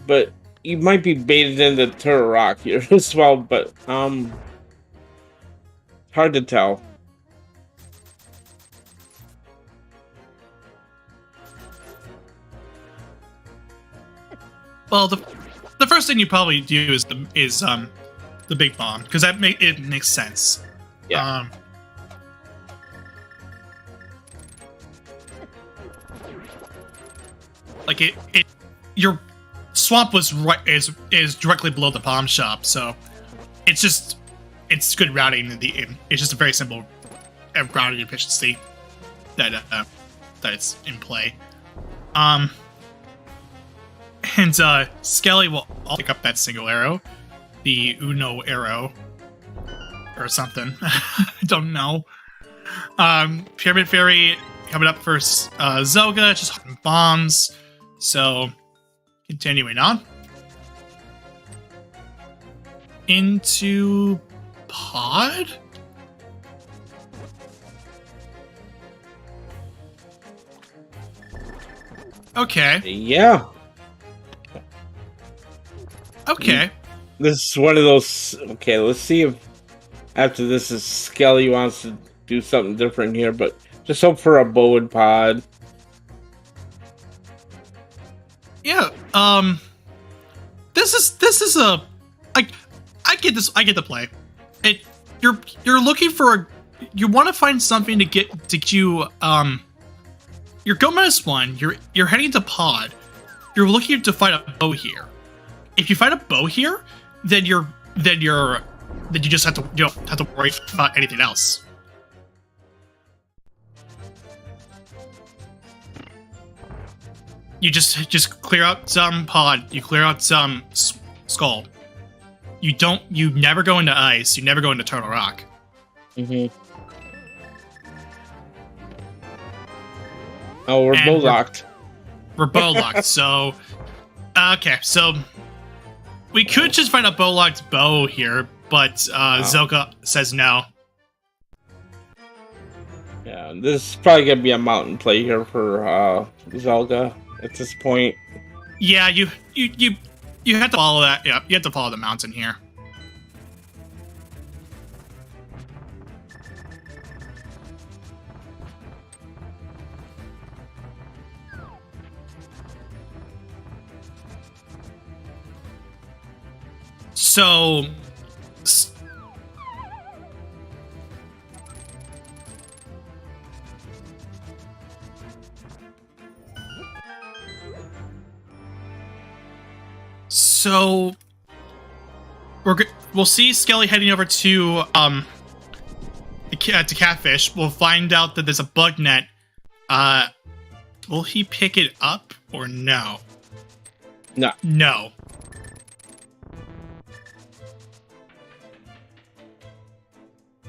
But you might be baited into Turtle Rock here as well, but hard to tell. Well, the first thing you probably do is the big bomb, because it makes sense. Yeah. Like your swamp is directly below the bomb shop, so it's good routing. It's just a very simple routing efficiency that it's in play. And Skele will pick up that single arrow, the Uno arrow, or something. I don't know. Pyramid Fairy coming up for Zelda, just hitting bombs. So, continuing on. Into Pod? Okay. Yeah. Okay. This is one of those. Okay, let's see if after this is Skele wants to do something different here, but just hope for a bow and pod. Yeah. This is a I get this. I get the play. You're looking for you want to find something to get you you're go -1. You're heading to pod. You're looking to fight a bow here. If you fight a bow here, then you just have to you don't have to worry about anything else. You just clear out some pod. You clear out some skull. You never go into ice. You never go into Turtle Rock. Oh, we're bow locked. We're bow locked. So, okay. So we could just find a bow locked bow here, but Zelda says no. Yeah, this is probably gonna be a mountain play here for Zelda at this point. Yeah, you have to follow that. Yeah, you have to follow the mountain here. So we'll see Skele heading over to Catfish. We'll find out that there's a bug net. Will he pick it up or no? No. No.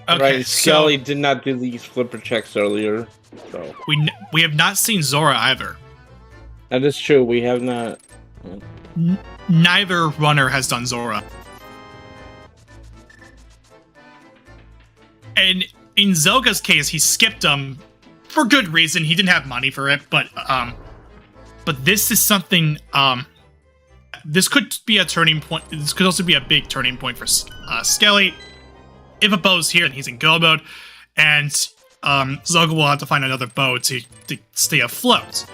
Okay, right, Skele did not do these flipper checks earlier, so we have not seen Zora either. That is true. We have not. Neither runner has done Zora. And in Zelga's case, he skipped them for good reason. He didn't have money for it, but this is something. This could be a turning point. This could also be a big turning point for Skele. If a bow's here, then he's in go mode, and Zelda will have to find another bow to stay afloat.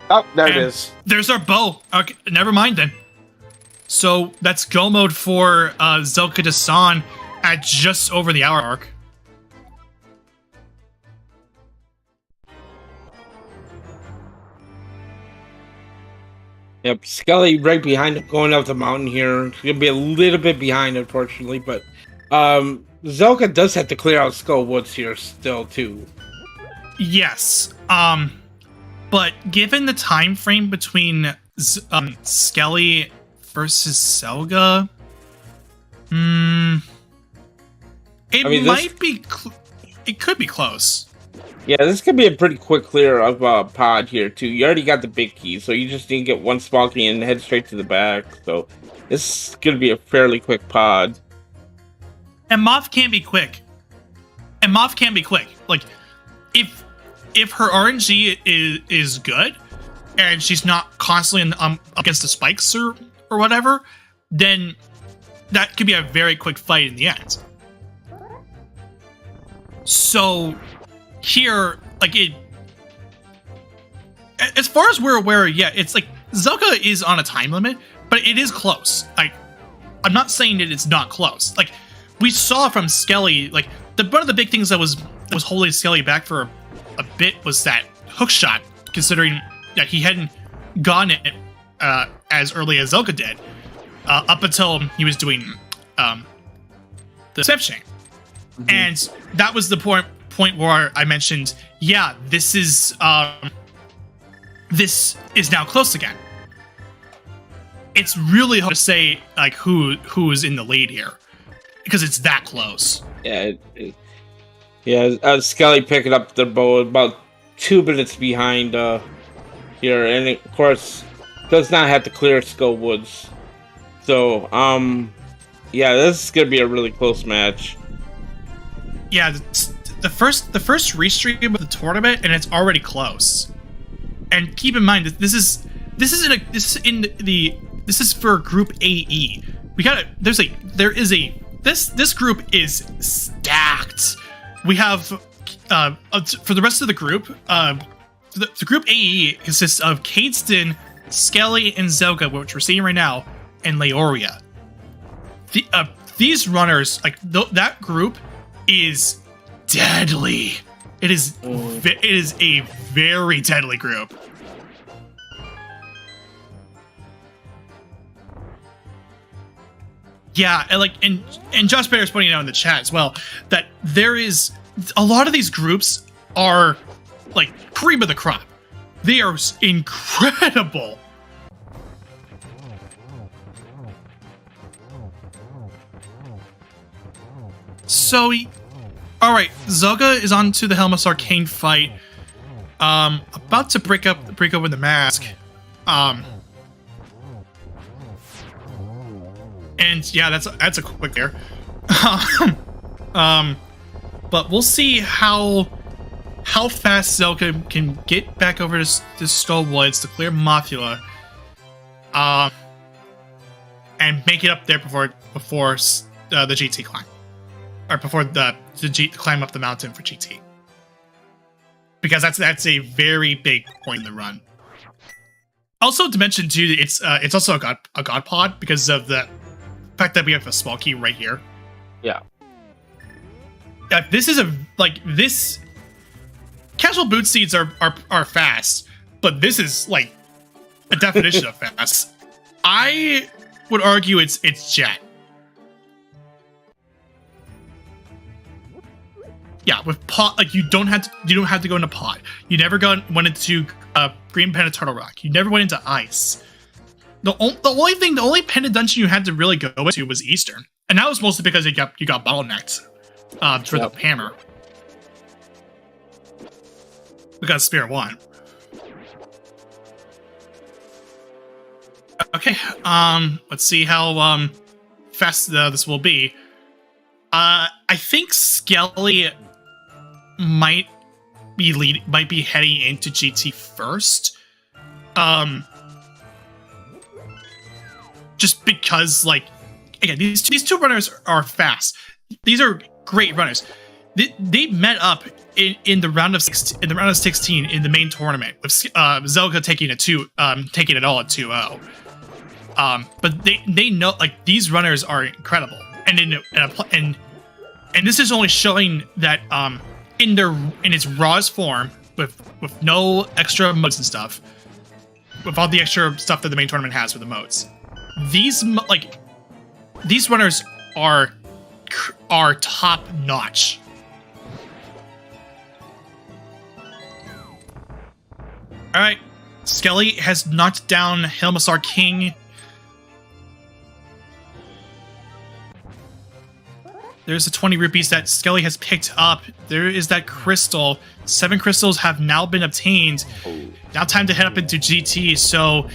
Oh, there it is. There's our bow. Okay, never mind then. So that's go mode for Zelgadissan at just over the hour mark. Yep, Skele right behind him, going up the mountain here. He's gonna be a little bit behind, unfortunately, but Zelda does have to clear out Skull Woods here still too. Yes. But given the time frame between Skele versus Zelda, it could be close. Yeah, this could be a pretty quick clear of pod here too. You already got the big key, so you just need to get one small key and head straight to the back. So this is gonna be a fairly quick pod. And Moth can be quick. Like if her RNG is good, and she's not constantly against the spikes or whatever, then that could be a very quick fight in the end. So here, like as far as we're aware, yeah, it's like Zelda is on a time limit, but it is close. Like, I'm not saying that it's not close. Like, we saw from Skele, like one of the big things that was holding Skele back for a bit was that hook shot, considering that he hadn't gotten it as early as Zelda did, up until he was doing the step chain. And that was the point where I mentioned, yeah, this is now close again. It's really hard to say like who is in the lead here because it's that close. Yeah, Skele picking up the bow about 2 minutes behind here, and of course does not have to clear Skull Woods. So yeah, this is gonna be a really close match. Yeah, the first restream of the tournament, and it's already close. And keep in mind that this is for Group AE. There is a this group is stacked. We have for the rest of the group, the group AE consists of Cadeston, Skele, and Zelda, which we're seeing right now, and Leoria. These runners, like that group, is deadly. It is a very deadly group. Yeah, and Josh Baer is pointing out in the chat as well that there is a lot of these groups are like cream of the crop. They are incredible. So, all right, Zelda is on to the Helm's Arcane fight. About to break open the mask. And yeah, that's a quick there. But we'll see how fast Zelda can get back over to Skull Woods to clear Mothula, and make it up there before the GT climb, or before the climb up the mountain for GT, because that's a very big point in the run. Also to mention too, it's also a god pod because of the fact that we have a small key right here. Yeah. This is this casual boot seeds are fast, but this is like a definition of fast. I would argue it's jet. Yeah, with pod, like you don't have to go into pod. You never went into Green Pen and Turtle Rock. You never went into ice. The only pendant dungeon you had to really go into was Eastern, and that was mostly because you got bottlenecked for the hammer. We got Spirit 1. Okay, let's see how fast this will be. I think Skele might be heading into GT first. Just because, like, again, these two runners are fast. These are great runners. They met up in the round of 16 in the main tournament with Zelda taking it all at 2-0. But they know, like, these runners are incredible, and this is only showing that in its rawest form with no extra modes and stuff, with all the extra stuff that the main tournament has with the modes. These runners are top notch. All right, Skele has knocked down Helmsar King. There's the 20 rupees that Skele has picked up. There is that crystal. 7 crystals have now been obtained. Now time to head up into GT. So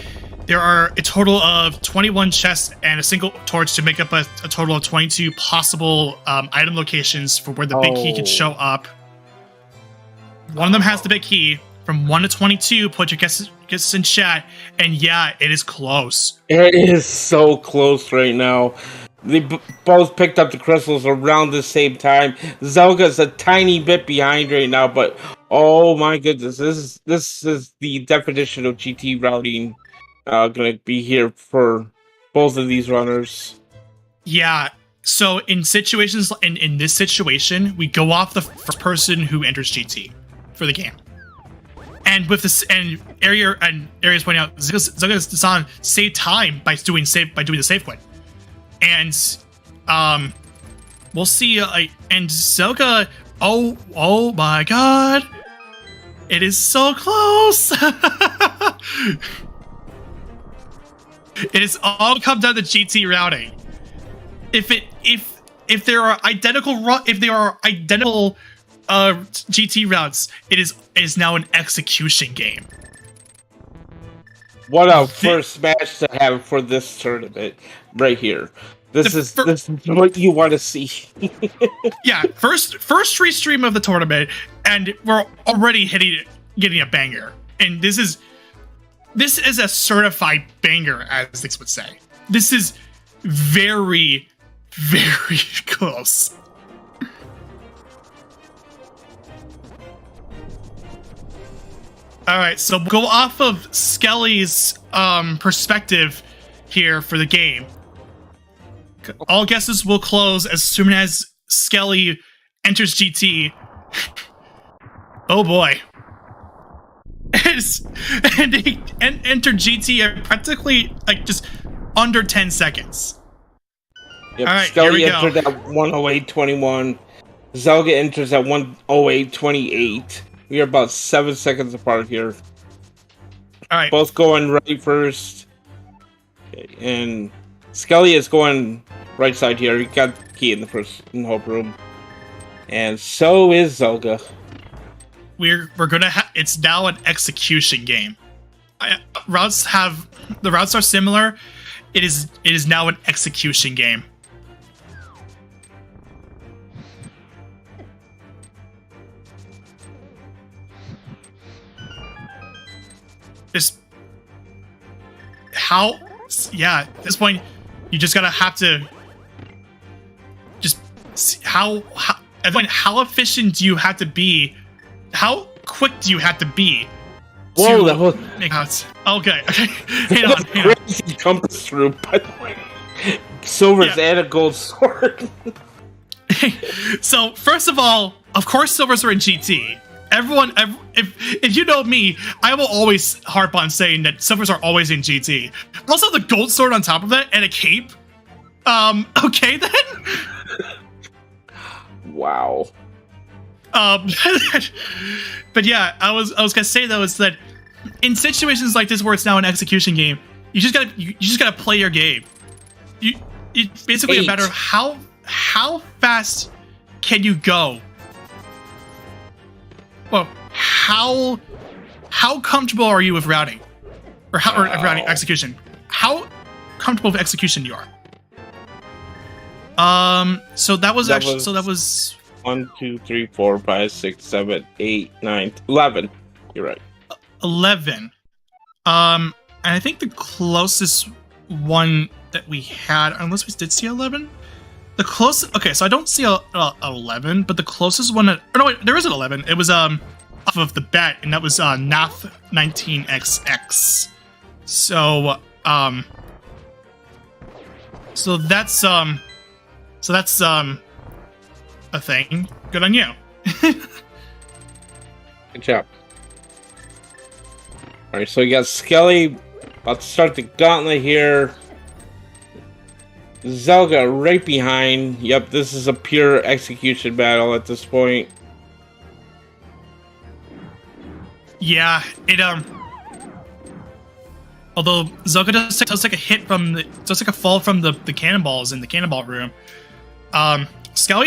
there are a total of 21 chests and a single torch to make up a total of 22 possible item locations for where the big key can show up. One of them has the big key. From 1 to 22, put your guesses in chat. And yeah, it is close. It is so close right now. They both picked up the crystals around the same time. Zelga's a tiny bit behind right now, but oh my goodness, this is the definition of GT routing. Gonna be here for both of these runners. Yeah. So in situations in this situation, we go off the first person who enters GT for the game. And with this, and Aria's pointing out, Zelgadissan saved time by doing the save quit. And we'll see. And Zelda, oh my god, it is so close. It is all come down to GT routing. If there are identical GT routes, it is now an execution game. What a first match to have for this tournament right here. This is what you want to see. Yeah, first restream of the tournament, and we're already getting a banger. And this is a certified banger, as they would say. This is very, very close. All right, so go off of Skele's perspective here for the game. All guesses will close as soon as Skele enters GT. Oh boy. And he entered GT at practically like just under 10 seconds. Yep, all right, Skele entered at 108.21. Zelda enters at 108.28. We are about 7 seconds apart here. All right. Both going right first. Okay, and Skele is going right side here. He got the key in the whole room. And so is Zelda. We're gonna it's now an execution game. The routes are similar. It is now an execution game. Just at this point you just gotta have to just see how efficient do you have to be, how quick do you have to be. Whoa, that was okay. hang on. Crazy compass through, by the way. Silver's and a gold sword. So first of all, of course silvers are in GT. Everyone, if you know me, I will always harp on saying that silvers are always in GT. Also, the gold sword on top of that and a cape. Okay then. Wow. But yeah, I was gonna say though is that in situations like this where it's now an execution game, you just gotta play your game. It's basically a matter of how fast can you go. Well, how comfortable are you with routing, or routing execution? How comfortable with execution you are? So that was 1, 2, 3, 4, 5, 6, 7, 8, 9, 11. You're right. 11. And I think the closest one that we had, unless we did see 11, the closest. Okay, so I don't see a 11, but the closest one. No, wait, there is an 11. It was off of the bet, and that was Nath 19XX. So that's a thing. Good on you. Good job. Alright, so we got Skele about to start the gauntlet here. Zelda right behind. Yep, this is a pure execution battle at this point. Yeah, although Zelda does take a hit from does take a fall from the cannonballs in the cannonball room. Skele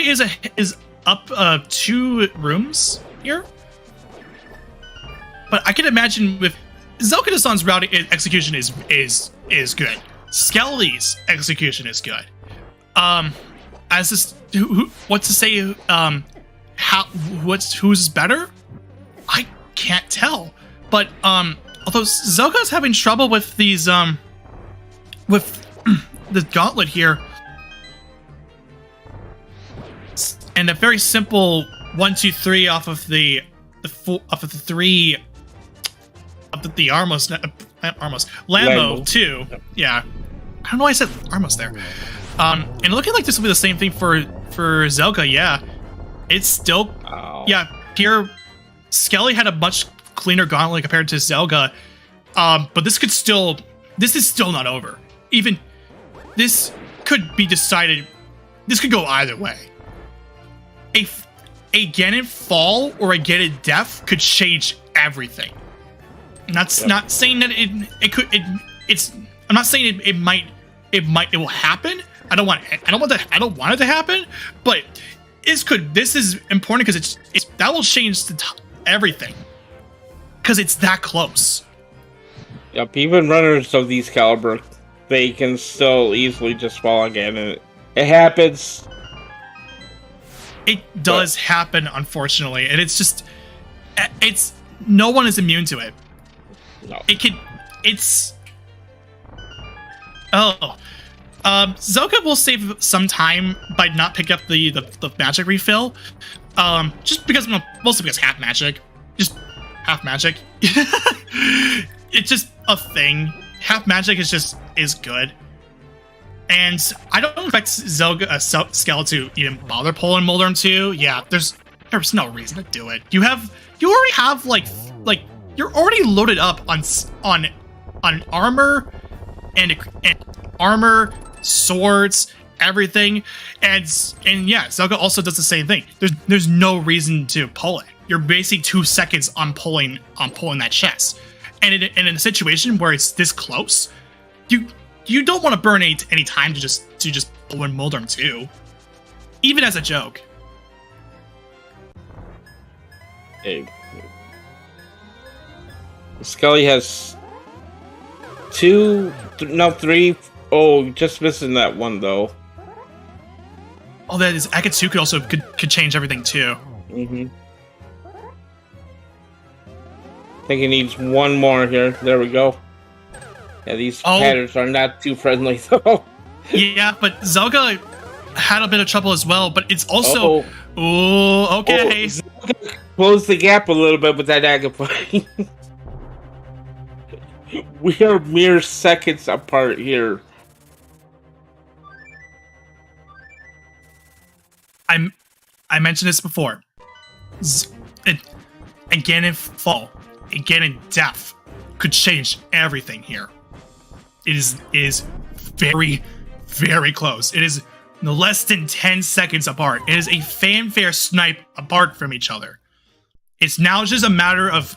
is up 2 rooms here, but I can imagine with zelgadissan's routing execution is good. Skele's execution is good. As this, what to say? Who's better? I can't tell. But although Zelga's having trouble with these with the gauntlet here, and a very simple 1, 2, 3 off of the 3 of the Lambo 2. Yeah, I don't know why I said Armos there. And looking like this will be the same thing for Zelda. Yeah, it's still here. Skele had a much cleaner gauntlet compared to Zelda, but this is still not over. Even this could be decided. This could go either way. A Ganon fall or a Ganon death could change everything. That's not saying that I'm not saying it will happen. I don't want it to happen. But this is important because that will change everything because it's that close. Yep, even runners of these caliber, they can still easily just fall again, and it happens. It does happen, unfortunately, and it's no one is immune to it. No. Zelda will save some time by not picking up the magic refill. Just because mostly because half magic. Just half magic. It's just a thing. Half magic is good. And I don't expect Skele to even bother pulling Moldorm 2. Yeah, there's no reason to do it. You already have like you're already loaded up on armor and armor, swords, everything, and yeah, Zelda also does the same thing. There's no reason to pull it. You're basically 2 seconds on pulling that chest, and in a situation where it's this close, you don't want to burn any time to just pull in Moldorm 2, even as a joke. Hey. Skele has 3. Oh, just missing that one though. Oh, that is Akatsuki also could change everything too. Mm-hmm. I think he needs one more here. There we go. Yeah, these patterns are not too friendly though. Yeah, but Zelda had a bit of trouble as well. But it's also okay. Zelda closed the gap a little bit with that Agapay. We are mere seconds apart here. I mentioned this before. Again in fall, again in death, could change everything here. It is very, very close. It is no less than 10 seconds apart. It is a fanfare snipe apart from each other. It's now just a matter of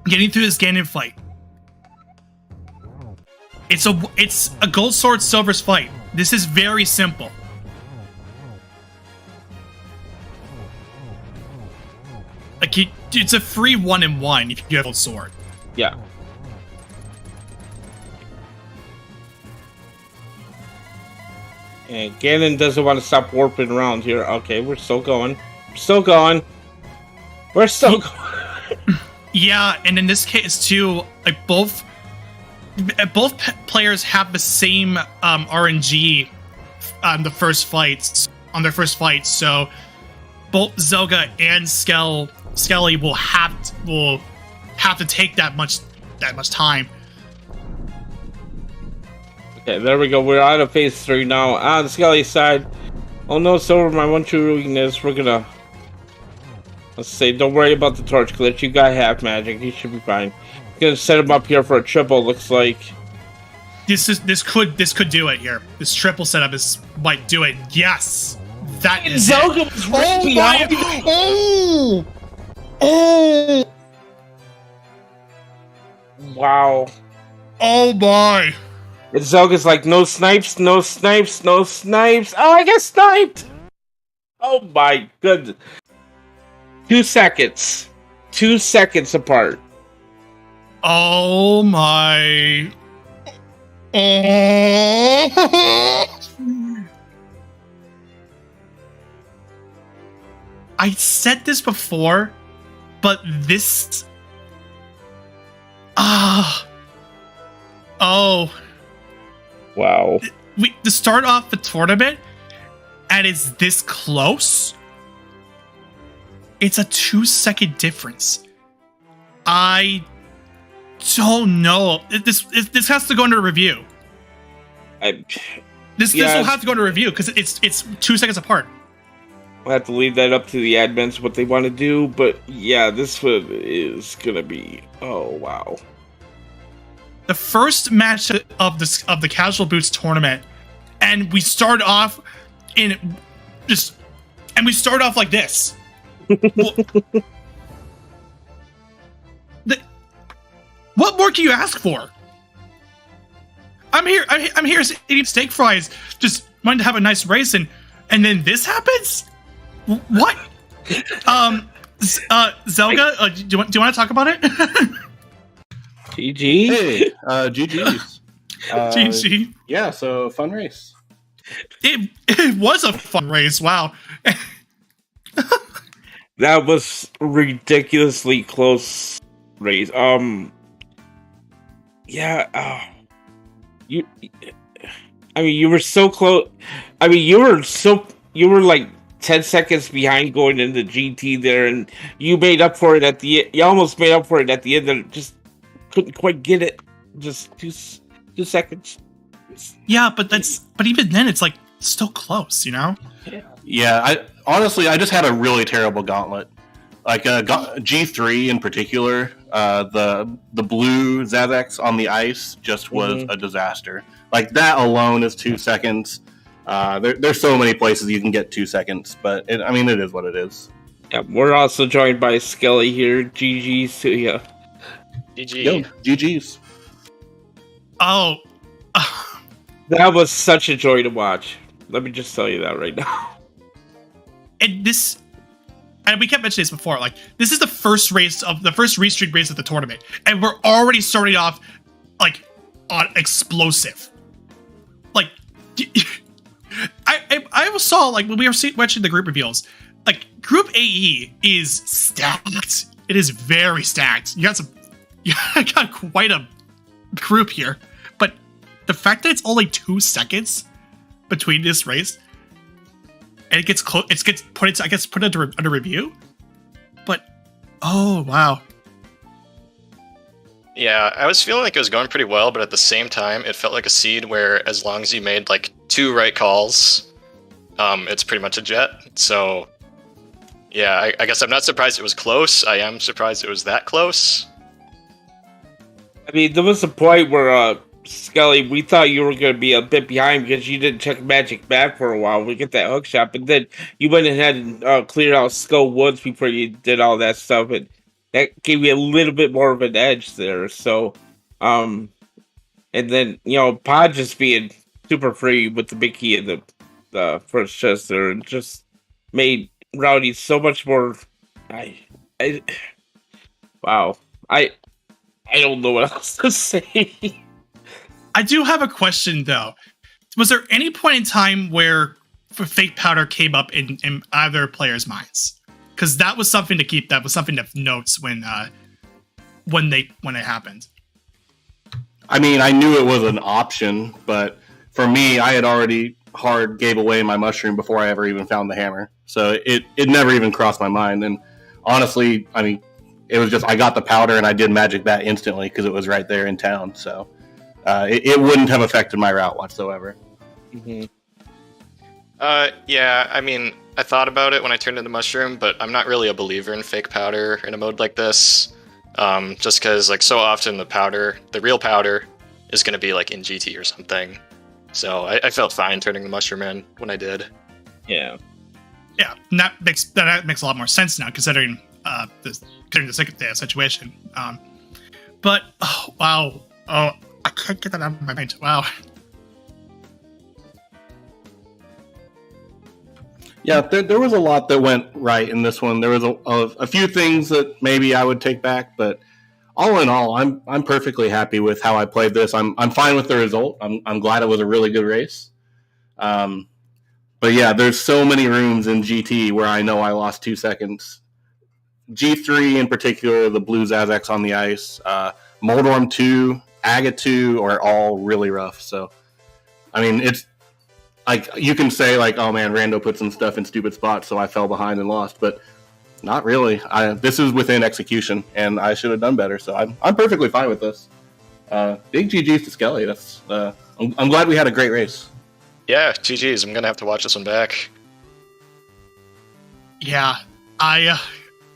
getting through this Ganon fight. It's a gold sword silver's fight. This is very simple. Like it's a free 1-in-1 if you have a sword. Yeah. And Ganon doesn't want to stop warping around here. Okay, we're still going. We're still going. We're still going. Yeah, and in this case too, like both players have the same RNG on their first fight. So both Zelda and Skele will have to take that much time. Okay, there we go. We're out of phase 3 now. On Skele's side. Oh no, Silver, my one true weakness. We're gonna... Let's say, don't worry about the torch glitch. You got half magic. You should be fine. Gonna set him up here for a triple, looks like. This could do it here. This triple setup might do it. Yes! That is Zelda was right behind. Oh! Wow. Oh my! And Zelda's like, no snipes, no snipes, no snipes. Oh, I get sniped! Oh my goodness. 2 seconds. 2 seconds apart. Oh my. I said this before, but this... Oh. Wow. To start off the tournament, and it's this close, it's a 2-second difference. I don't know. This has to go under review. This will have to go under review because it's 2 seconds apart. We'll have to leave that up to the admins what they want to do, but yeah, this one is gonna be... Oh wow. The first match of the Casual Boots tournament, and we start off like this. What more can you ask for? I'm here eating steak fries, just wanting to have a nice race, and then this happens. What? Zelda, do you want to talk about it? GG. Hey, GG's. GG. Yeah, so fun race. It was a fun race. Wow. That was ridiculously close race. Yeah. I mean, you were so close. I mean, you were like 10 seconds behind going into GT there, and you made up for it at the. You almost made up for it at the end, and just couldn't quite get it. Just 2 seconds. Yeah, but even then, it's like still close, you know? Yeah, I just had a really terrible gauntlet. Like G3 in particular, the blue Zazex on the ice just was a disaster. Like that alone is 2 seconds. There's so many places you can get 2 seconds, but it is what it is. Yeah, we're also joined by Skele here. GG's to you. GG. Yo, GG's. Oh. That was such a joy to watch. Let me just tell you that right now. And we kept mentioning this before, like, this is the first restream race of the tournament, and we're already starting off, like, on explosive. Like, I saw, like, when we were watching the group reveals, like, Group AE is stacked. It is very stacked. You got quite a group here, but the fact that it's only 2 seconds between this race, and it gets put under review. But oh wow. Yeah, I was feeling like it was going pretty well, but at the same time, it felt like a seed where as long as you made like 2 right calls, it's pretty much a jet. So yeah, I guess I'm not surprised it was close. I am surprised it was that close. I mean, there was a point where Skele, we thought you were going to be a bit behind because you didn't check Magic Bat for a while. We get that hook shot, but then you went ahead and cleared out Skull Woods before you did all that stuff, and that gave you a little bit more of an edge there. So, and then Pod just being super free with the big key in the first chest there, and just made Rowdy so much more. Wow, I don't know what else to say. I do have a question though. Was there any point in time where fake powder came up in either players' minds? Because that was something to keep. That was something to notes when it happened. I mean, I knew it was an option, but for me, I had already hard gave away my mushroom before I ever even found the hammer. So it never even crossed my mind. And honestly, I mean, it was just I got the powder and I did Magic Bat instantly because it was right there in town. So it wouldn't have affected my route whatsoever. Mm-hmm. Yeah, I mean, I thought about it when I turned into mushroom, but I'm not really a believer in fake powder in a mode like this. Just because, like, so often the real powder, is going to be like in GT or something. So I felt fine turning the mushroom in when I did. Yeah. Yeah, and that makes a lot more sense now, considering the situation. But oh wow, I can't get that out of my mind. Wow. Yeah, there was a lot that went right in this one. There was a few things that maybe I would take back, but all in all, I'm perfectly happy with how I played this. I'm fine with the result. I'm glad it was a really good race. But yeah, there's so many rooms in GT where I know I lost 2 seconds. G3 in particular, the blue Zazex on the ice, Moldorm 2, Aga 2 are all really rough. So, I mean, it's like you can say like, oh man, Rando put some stuff in stupid spots, so I fell behind and lost, but not really. This is within execution, and I should have done better. So I'm perfectly fine with this. Big GG's to Skele. That's I'm glad we had a great race. Yeah, GG's. I'm gonna have to watch this one back. Yeah,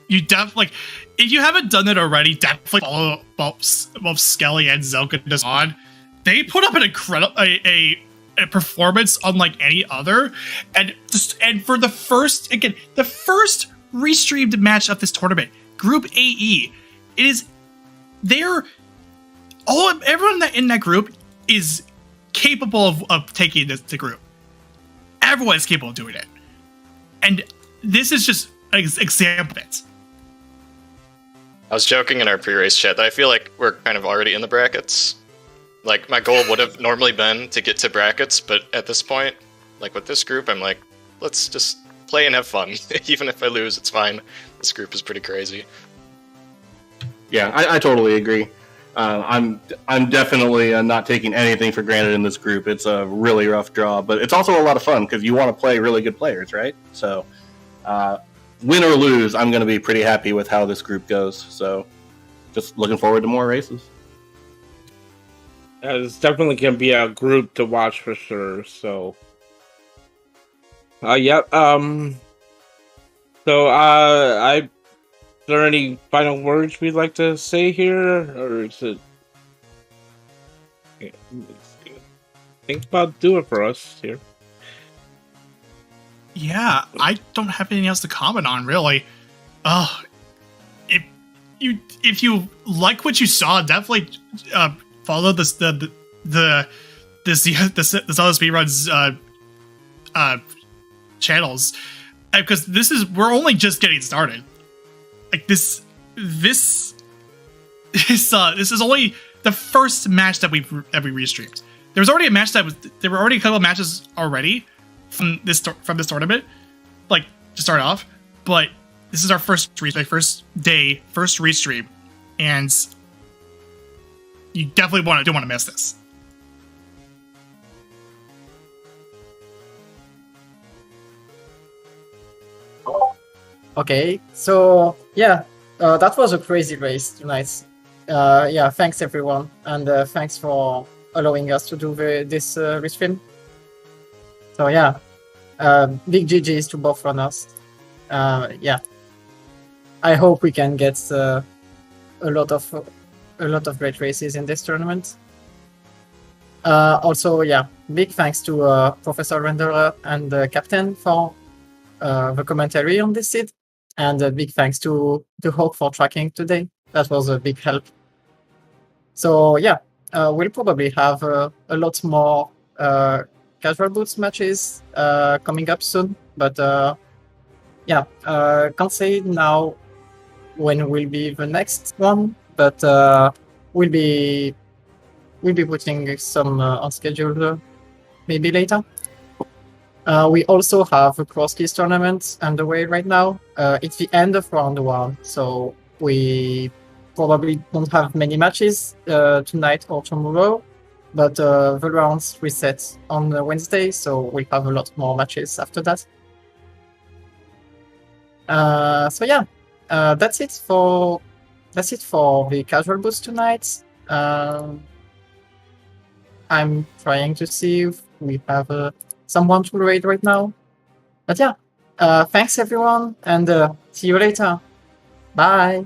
you definitely, if you haven't done it already, definitely follow both Skele and Zelgadissan. They put up an incredible a performance unlike any other, and for the first restreamed match of this tournament, Group AE, everyone in that group is capable of taking this to group. Everyone is capable of doing it, and this is just an example of it. I was joking in our pre-race chat that I feel like we're kind of already in the brackets. Like, my goal would have normally been to get to brackets, but at this point, like with this group, I'm like, let's just play and have fun. Even if I lose, it's fine. This group is pretty crazy. Yeah, I totally agree. I'm definitely not taking anything for granted in this group. It's a really rough draw, but it's also a lot of fun because you want to play really good players, right? So, win or lose, I'm going to be pretty happy with how this group goes. So, just looking forward to more races. It's definitely going to be a group to watch for sure. So, yeah. So, is there any final words we'd like to say here, or is it? Yeah, think about do it for us here. Yeah, I don't have anything else to comment on really. If you like what you saw, definitely follow the ZeldaSpeedRuns channels, because we're only just getting started. Like this is only the first match that we restreamed. There was already a match there were already a couple of matches already from this tournament, like to start off, but this is our first restream, and you definitely don't want to miss this. Okay, so yeah, that was a crazy race tonight. Yeah, thanks everyone, and thanks for allowing us to do this restream. So yeah, big GGs to both runners. Yeah, I hope we can get a lot of great races in this tournament. Also, yeah, big thanks to Professor Renderer and Captain for the commentary on this seed. And a big thanks to the Hawk for tracking today. That was a big help. So yeah, we'll probably have a lot more casual boots matches coming up soon. But yeah, can't say now when will be the next one. But we'll be putting some on schedule maybe later. We also have a cross-keys tournament underway right now. It's the end of round 1, so we probably don't have many matches tonight or tomorrow, but the rounds reset on Wednesday, so we'll have a lot more matches after that. So yeah, that's it for the casual boost tonight. I'm trying to see if we have someone to raid right now. But yeah, thanks everyone, and see you later. Bye.